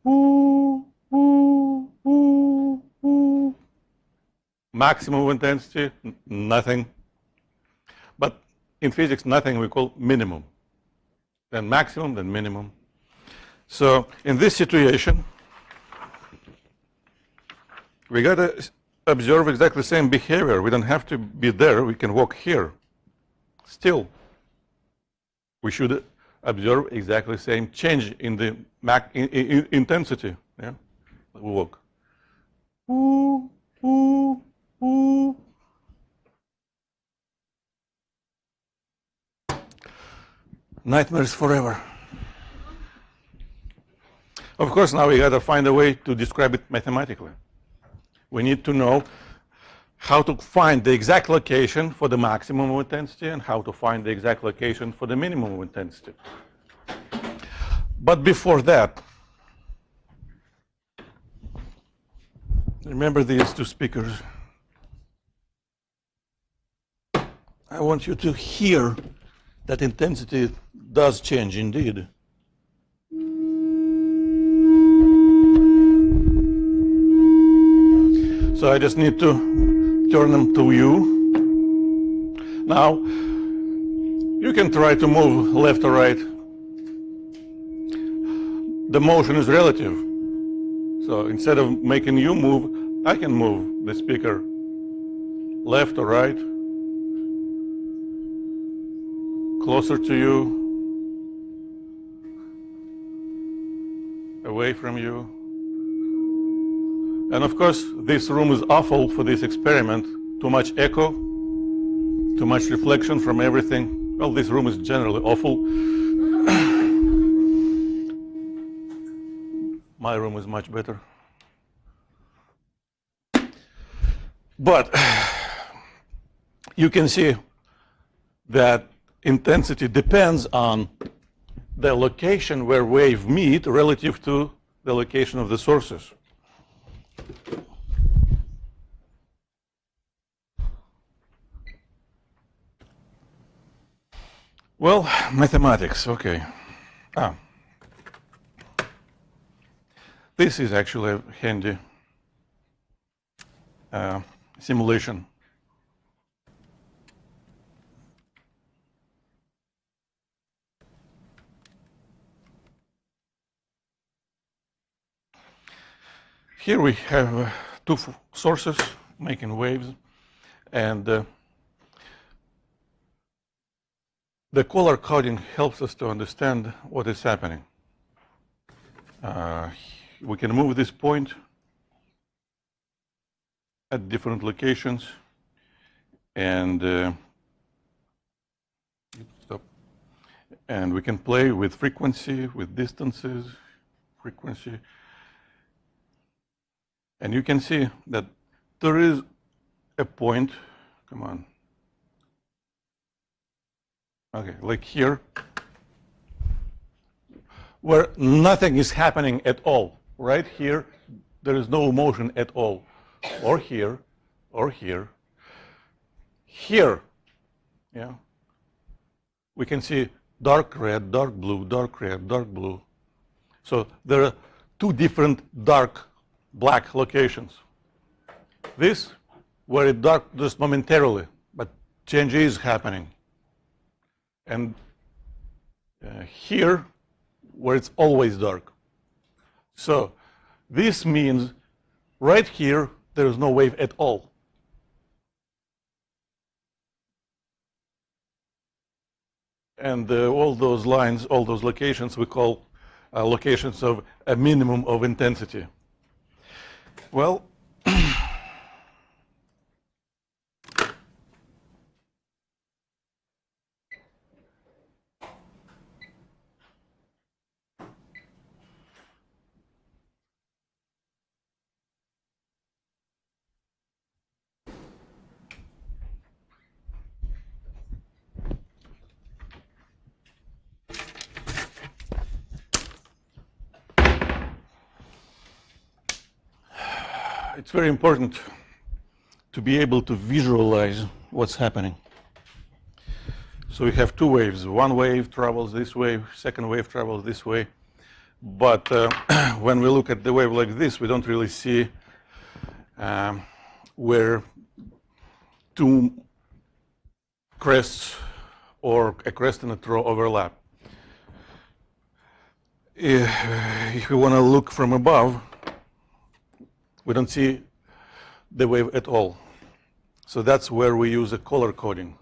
Ooh, ooh, ooh, ooh. Maximum of intensity, nothing. But in physics, nothing we call minimum. Then maximum, then minimum. So in this situation, we got to observe exactly the same behavior. We don't have to be there. We can walk here. Still, we should observe exactly the same change in the intensity. Yeah, we walk. Ooh, ooh, ooh. Nightmares forever. Of course, now we got to find a way to describe it mathematically. We need to know how to find the exact location for the maximum of intensity and how to find the exact location for the minimum of intensity. But before that, remember these two speakers. I want you to hear that intensity does change indeed. So I just need to turn them to you. Now, you can try to move left or right. The motion is relative. So instead of making you move, I can move the speaker left or right, closer to you, away from you. And of course, this room is awful for this experiment. Too much echo, too much reflection from everything. Well, this room is generally awful. My room is much better. But you can see that intensity depends on the location where waves meet relative to the location of the sources. Well, mathematics, okay. This is actually a handy simulation. Here we have two sources making waves, and the color coding helps us to understand what is happening. We can move this point at different locations, and we can play with frequency, with distances, frequency. And you can see that there is a point, come on. Okay, like here, where nothing is happening at all. Right here, there is no motion at all. Or here, or here. Here, yeah, we can see dark red, dark blue, dark red, dark blue. So there are two different dark black locations. This, where it's dark just momentarily, but change is happening. And here, where it's always dark. So this means right here, there is no wave at all. And all those lines, all those locations, we call locations of a minimum of intensity. Well, it's very important to be able to visualize what's happening. So we have two waves. One wave travels this way, second wave travels this way. But when we look at the wave like this, we don't really see where two crests or a crest and a trough overlap. If we want to look from above, we don't see the wave at all. So that's where we use a color coding.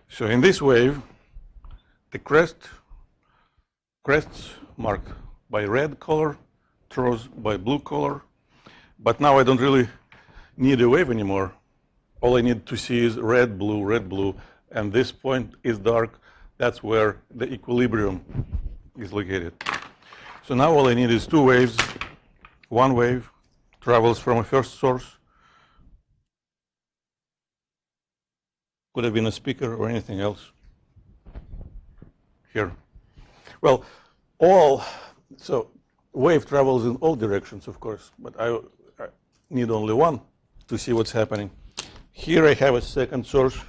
So in this wave, the crests marked by red color, troughs by blue color. But now I don't really need a wave anymore. All I need to see is red, blue, and this point is dark. That's where the equilibrium is located. So now all I need is two waves. One wave travels from a first source. Could have been a speaker or anything else. Here. Well, so wave travels in all directions, of course, but I need only one to see what's happening. Here I have a second source.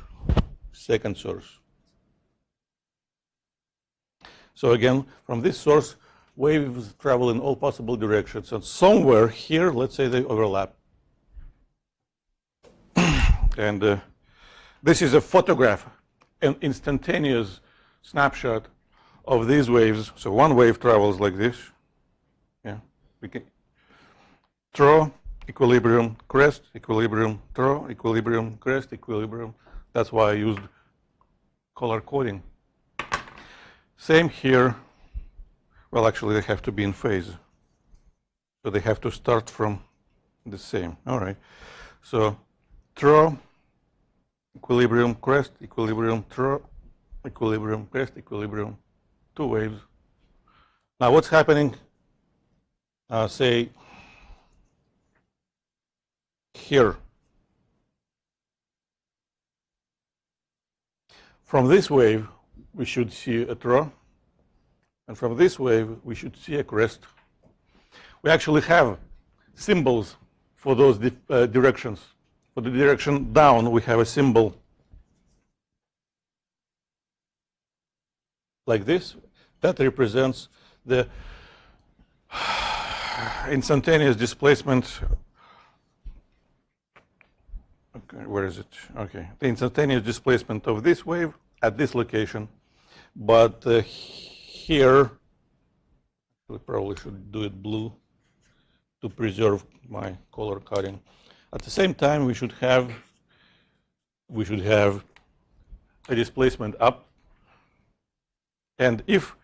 So again, from this source, waves travel in all possible directions, and somewhere here, let's say they overlap. And this is a photograph, an instantaneous snapshot of these waves. So one wave travels like this. Yeah, trough, equilibrium, crest, equilibrium, trough, equilibrium, crest, equilibrium. That's why I used color coding. Same here. Well, actually, they have to be in phase. So they have to start from the same. All right. So trough, equilibrium, crest, equilibrium, trough, equilibrium, crest, equilibrium. Two waves. Now what's happening, say, here? From this wave, we should see a trough. And from this wave, we should see a crest. We actually have symbols for those directions. For the direction down, we have a symbol like this. That represents the instantaneous displacement. Okay, where is it? Okay, the instantaneous displacement of this wave at this location. But here, we probably should do it blue to preserve my color coding. At the same time, we should have a displacement up. And if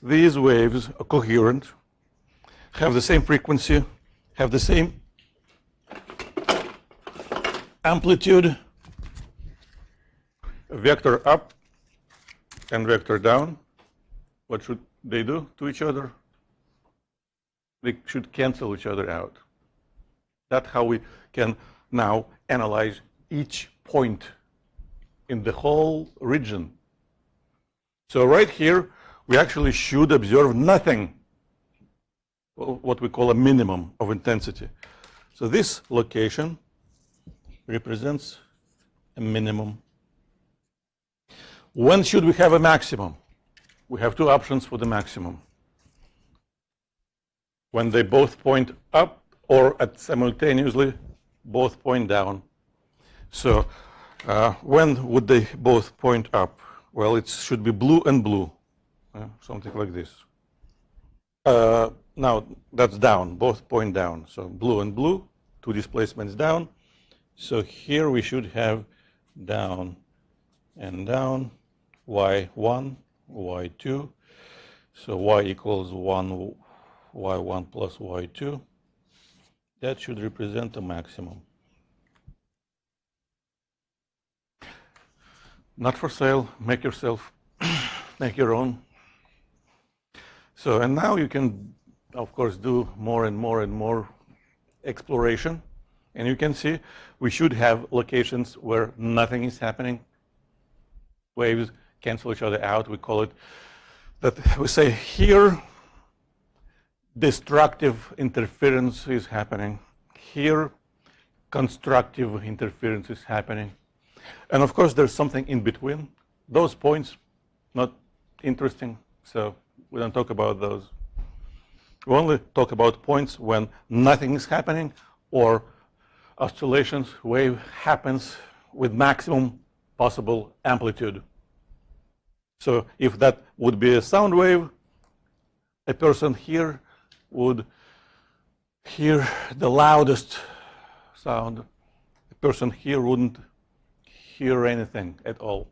these waves are coherent, have the same frequency, have the same amplitude, vector up and vector down, what should they do to each other? They should cancel each other out. That's how we can now analyze each point in the whole region. So right here, we actually should observe nothing, what we call a minimum of intensity. So this location represents a minimum. When should we have a maximum? We have two options for the maximum. When they both point up or simultaneously both point down. So when would they both point up? Well, it should be blue and blue, something like this. Now that's down, both point down. So blue and blue, two displacements down. So here we should have down and down y1, y2. So y equals 1, y1 plus y2. That should represent a maximum. Not for sale, make yourself, make your own. So, and now you can, of course, do more and more and more exploration. And you can see we should have locations where nothing is happening. Waves cancel each other out. We call it that we say here destructive interference is happening. Here constructive interference is happening. And of course there's something in between. Those points, not interesting, so we don't talk about those. We only talk about points when nothing is happening or oscillations, wave happens with maximum possible amplitude. So if that would be a sound wave, a person here would hear the loudest sound. A person here wouldn't hear anything at all.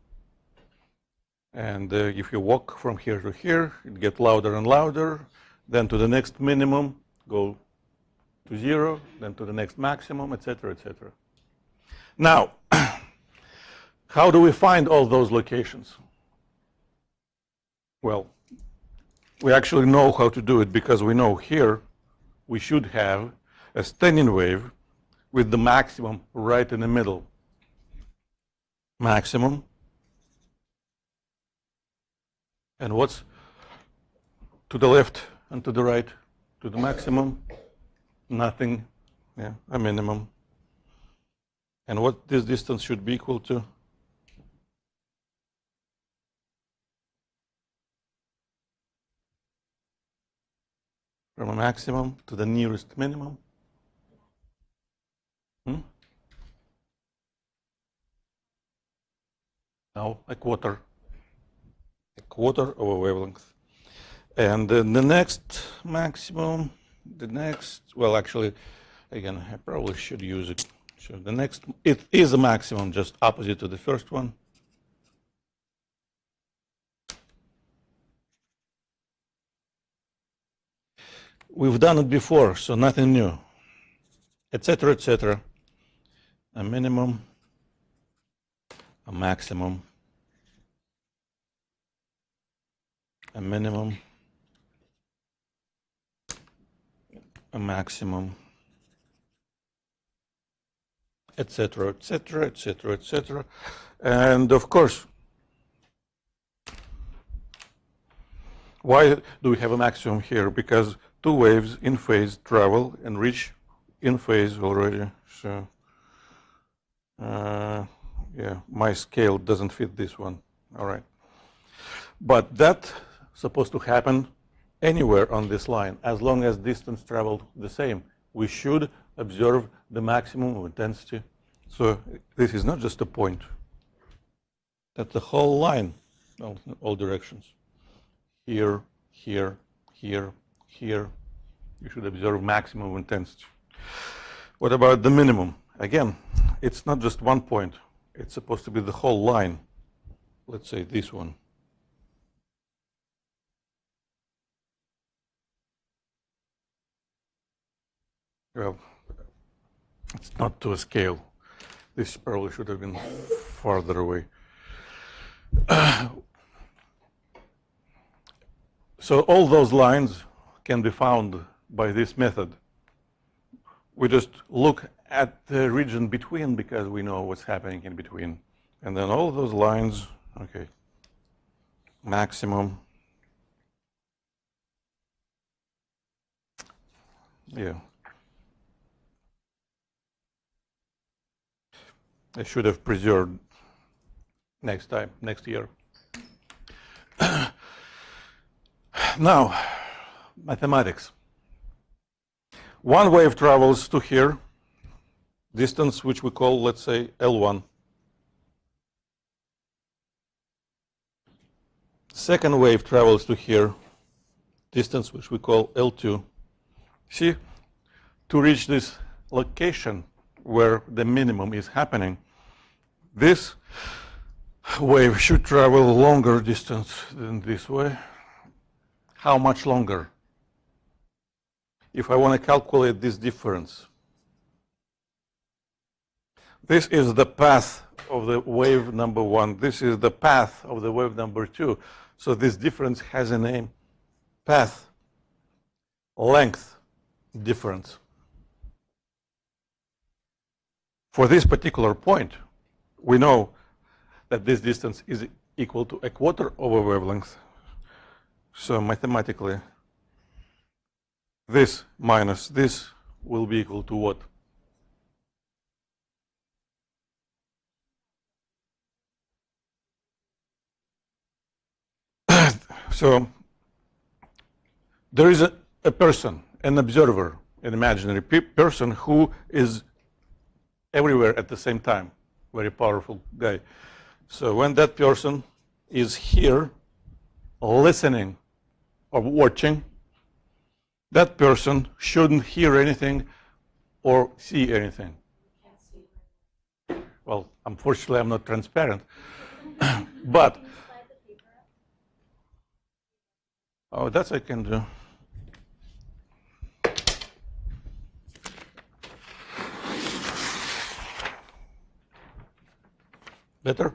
And if you walk from here to here, it gets louder and louder, then to the next minimum, go to 0, then to the next maximum, etc., etc. Now, how do we find all those locations? Well, we actually know how to do it because we know here we should have a standing wave with the maximum right in the middle. Maximum. And what's to the left and to the right? To the maximum? Nothing. Yeah, a minimum. And what this distance should be equal to? From a maximum to the nearest minimum? No, a quarter. A quarter of a wavelength. And then the next maximum, the next, well, actually, again, I probably should use it. So the next, it is a maximum, just opposite to the first one. We've done it before, so nothing new, etc., etc. A minimum, a maximum, a minimum, a maximum, etc., etc., etc., etc. And of course, why do we have a maximum here? Because two waves in phase travel and reach in phase already. So, yeah, my scale doesn't fit this one. All right. But that's supposed to happen anywhere on this line, as long as distance traveled the same. We should observe the maximum of intensity. So this is not just a point. That's the whole line, all directions. Here, here, here, here. You should observe maximum of intensity. What about the minimum? Again, it's not just one point. It's supposed to be the whole line. Let's say this one. Well, it's not to a scale. This probably should have been farther away. So all those lines can be found by this method. We just look at the region between because we know what's happening in between. And then all those lines, okay, maximum, yeah. I should have preserved next time, next year. Now, mathematics. One wave travels to here, distance which we call, let's say, L1. Second wave travels to here, distance which we call L2. See, to reach this location where the minimum is happening, this wave should travel longer distance than this way. How much longer? If I want to calculate this difference, this is the path of the wave number one. This is the path of the wave number two. So this difference has a name: path length difference. For this particular point, we know that this distance is equal to a quarter of a wavelength. So mathematically, this minus this will be equal to what? So there is a person, an observer, an imaginary person who is everywhere at the same time. Very powerful guy. So when that person is here listening or watching, that person shouldn't hear anything or see anything. Well, unfortunately, I'm not transparent. But oh, that I can do. Better?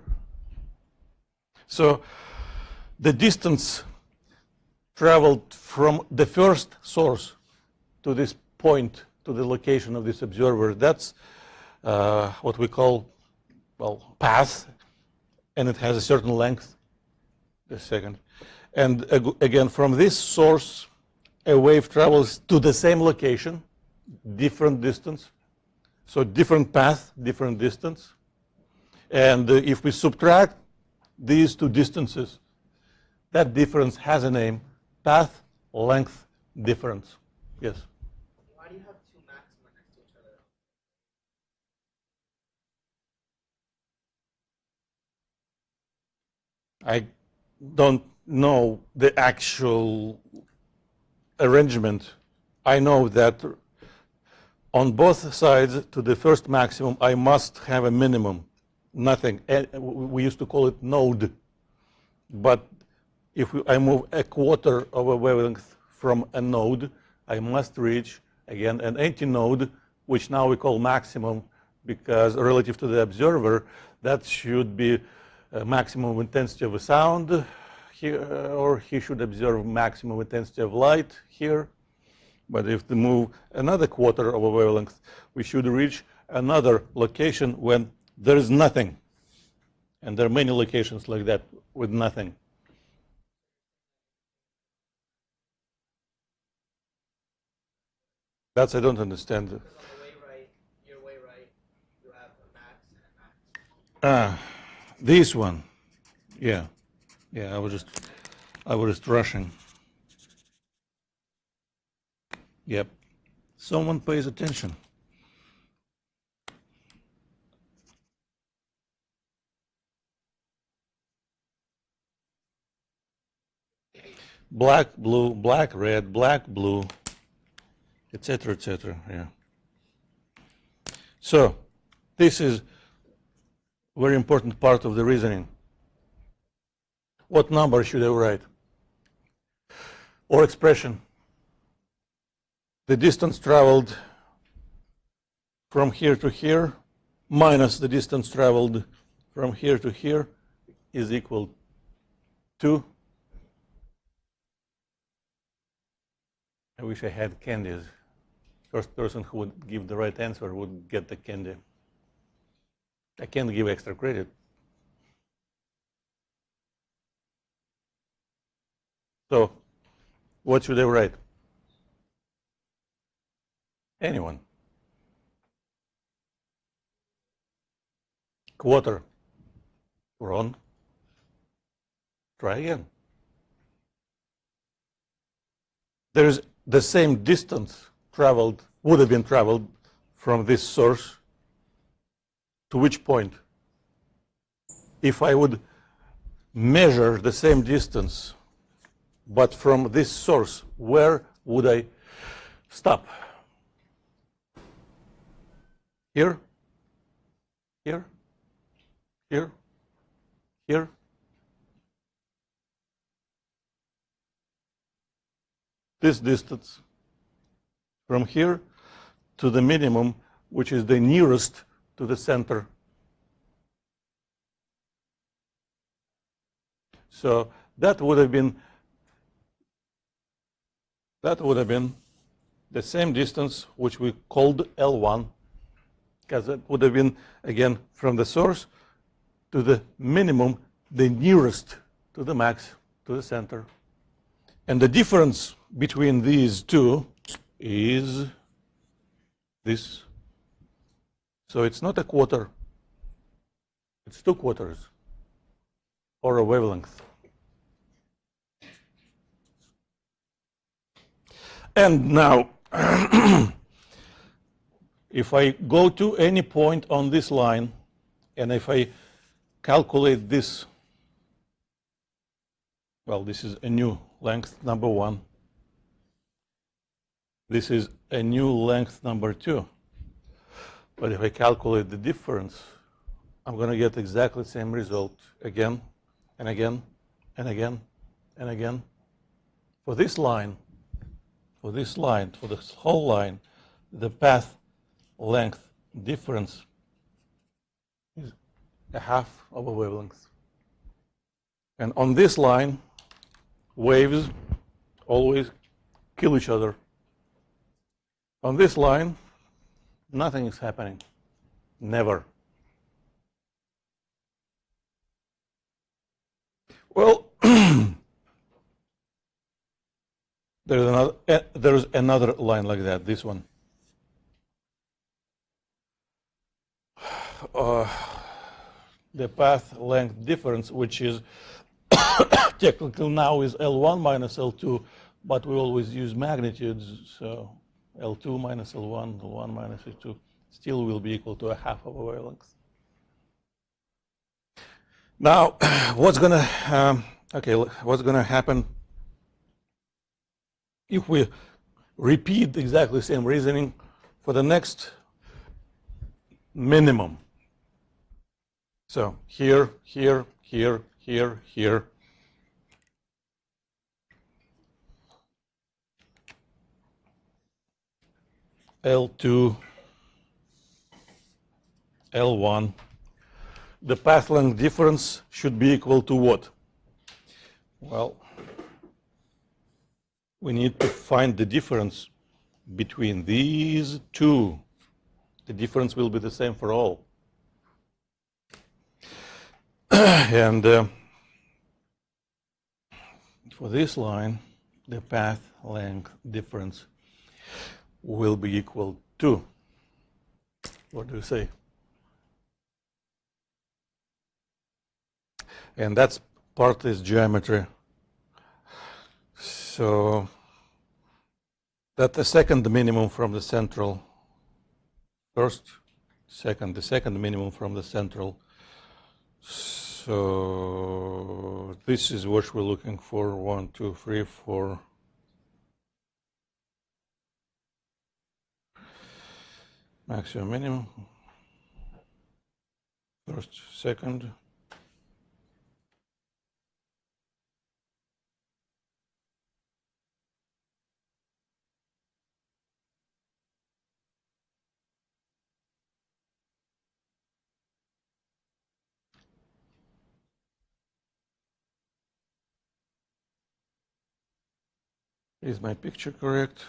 So the distance traveled from the first source to this point, to the location of this observer, that's what we call, well, path, and it has a certain length. A second. And again, from this source, a wave travels to the same location, different distance. So different path, different distance. And if we subtract these two distances, that difference has a name: path length difference. Yes? Why do you have two maxima next to each other? I don't know the actual arrangement. I know that on both sides to the first maximum, I must have a minimum. Nothing. We used to call it node. But if I move a quarter of a wavelength from a node, I must reach, again, an antinode, which now we call maximum, because relative to the observer, that should be a maximum intensity of a sound here, or he should observe maximum intensity of light here. But if we move another quarter of a wavelength, we should reach another location when there is nothing. And there are many locations like that with nothing. That's I don't understand. Because on the way right, your way right, you have a max and a max. This one. Yeah. Yeah, I was just rushing. Yep. Someone pays attention. Black, blue, black, red, black, blue, etc., etc. Yeah. So this is a very important part of the reasoning. What number should I write? Or expression? The distance traveled from here to here minus the distance traveled from here to here is equal to, I wish I had candies. First person who would give the right answer would get the candy. I can't give extra credit. So what should I write? Anyone? Quarter. Wrong. Try again. There is the same distance traveled, would have been traveled from this source to which point? If I would measure the same distance, but from this source, where would I stop? Here? Here? Here? here. This distance from here to the minimum, which is the nearest to the center. So that would have been the same distance which we called L1, because it would have been, again, from the source to the minimum, the nearest to the max, to the center. And the difference between these two is this. So it's not a quarter, it's 2/4, or a wavelength. And now, if I go to any point on this line, and if I calculate this, well, this is a new length, number 1. This is a new length, number 2. But if I calculate the difference, I'm going to get exactly the same result again, and again, and again, and again. For this line, for this whole line, the path length difference is a half of a wavelength. And on this line, waves always kill each other. On this line, nothing is happening. Never. Well, there's another line like that, this one. The path length difference, which is technically now is L1 minus L2, but we always use magnitudes, so L2 minus L1, L1 minus L2 still will be equal to a half of a wavelength. Now, what's gonna happen if we repeat exactly the same reasoning for the next minimum? So here, here, here, here, here. L2, L1. The path length difference should be equal to what? Well, we need to find the difference between these two. The difference will be the same for all. And for this line, the path length difference will be equal to, what do you say? And that's part is geometry. So that the second minimum from the central, the second minimum from the central. So this is what we're looking for. 1, 2, 3, 4. Maximum, minimum. First, second. Is my picture correct?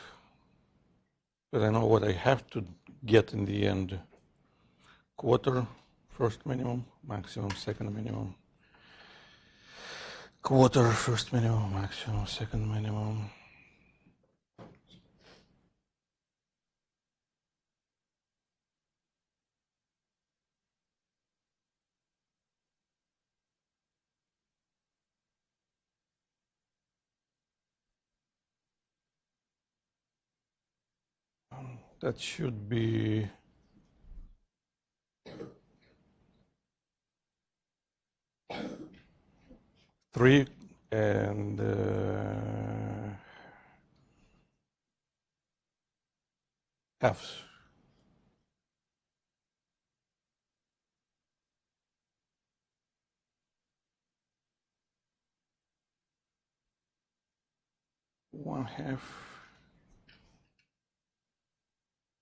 But I know what I have to get in the end. Quarter, first minimum, maximum, second minimum. Quarter, first minimum, maximum, second minimum. That should be three and halves. 1/2,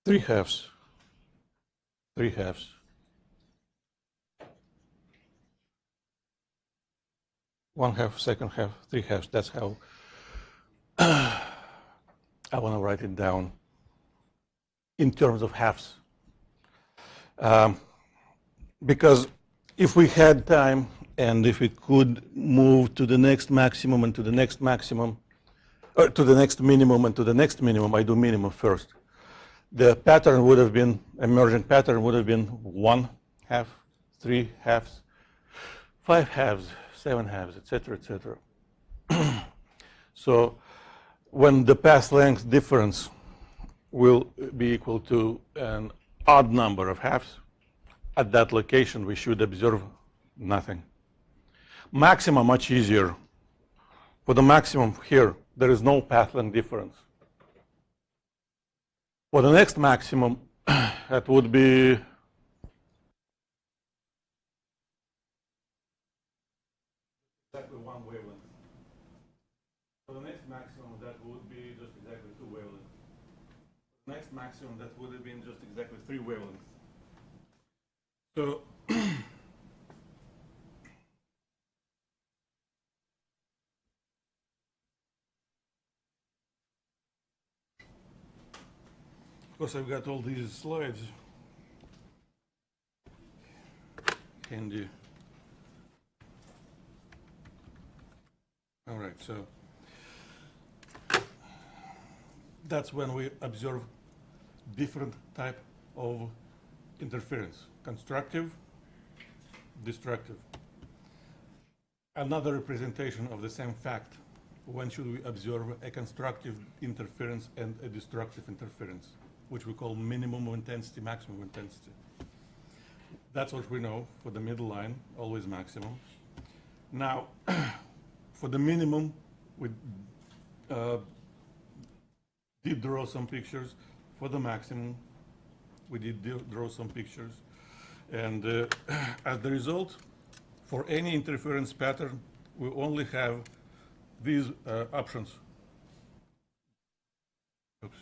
3/2, 3/2. 1/2, second half, 3/2. That's how I want to write it down in terms of halves. Because if we had time and if we could move to the next maximum and to the next maximum, or to the next minimum and to the next minimum, I do minimum first. The pattern would have been, emergent pattern would have been 1/2, 3/2, 5/2, 7/2, etc., etc. So when the path length difference will be equal to an odd number of halves, at that location we should observe nothing. Maxima much easier. For the maximum here, there is no path length difference. For the next maximum, that would be exactly one wavelength. For the next maximum, that would be just exactly two wavelengths. For the next maximum, that would have been just exactly three wavelengths. So of course, I've got all these slides handy. All right, so that's when we observe different type of interference: constructive, destructive. Another representation of the same fact: when should we observe a constructive interference and a destructive interference, which we call minimum of intensity, maximum of intensity. That's what we know for the middle line, always maximum. Now, for the minimum, we did draw some pictures. For the maximum, we did draw some pictures. And as the result, for any interference pattern, we only have these options. Oops.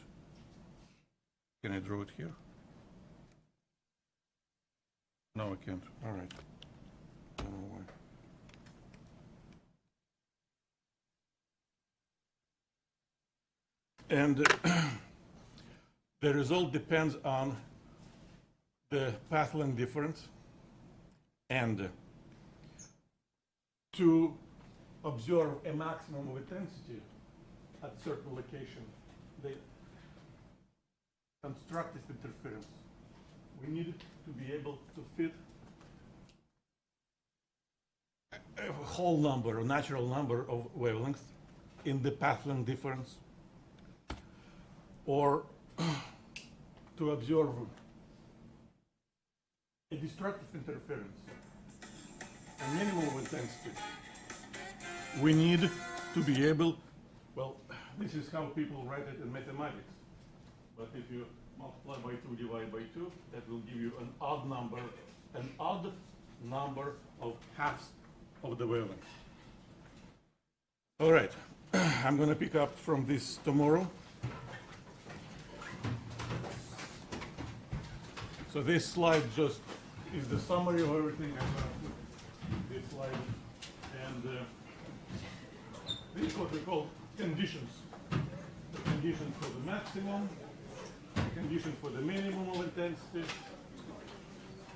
Can I draw it here? No, I can't. All right. I don't know why. And the result depends on the path length difference. And to observe a maximum of intensity at a certain location, the constructive interference, we need to be able to fit a whole number, a natural number of wavelengths in the path length difference, or to observe a destructive interference, a minimum of intensity. We need to be able, well, this is how people write it in mathematics. But if you multiply by 2, divide by 2, that will give you an odd number of halves of the wavelength. All right, I'm going to pick up from this tomorrow. So this slide just is the summary of everything. I'm going to put this slide, and this is what we call conditions. The condition for the maximum, the condition for the minimum of intensity.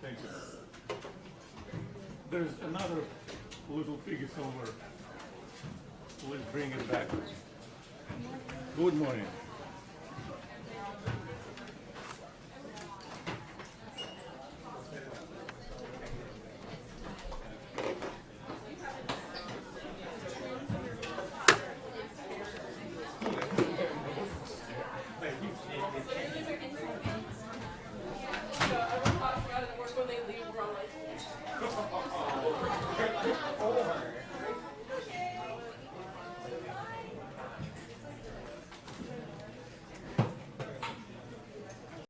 Thank you. There's another little piggy somewhere. Let's bring it back. Good morning.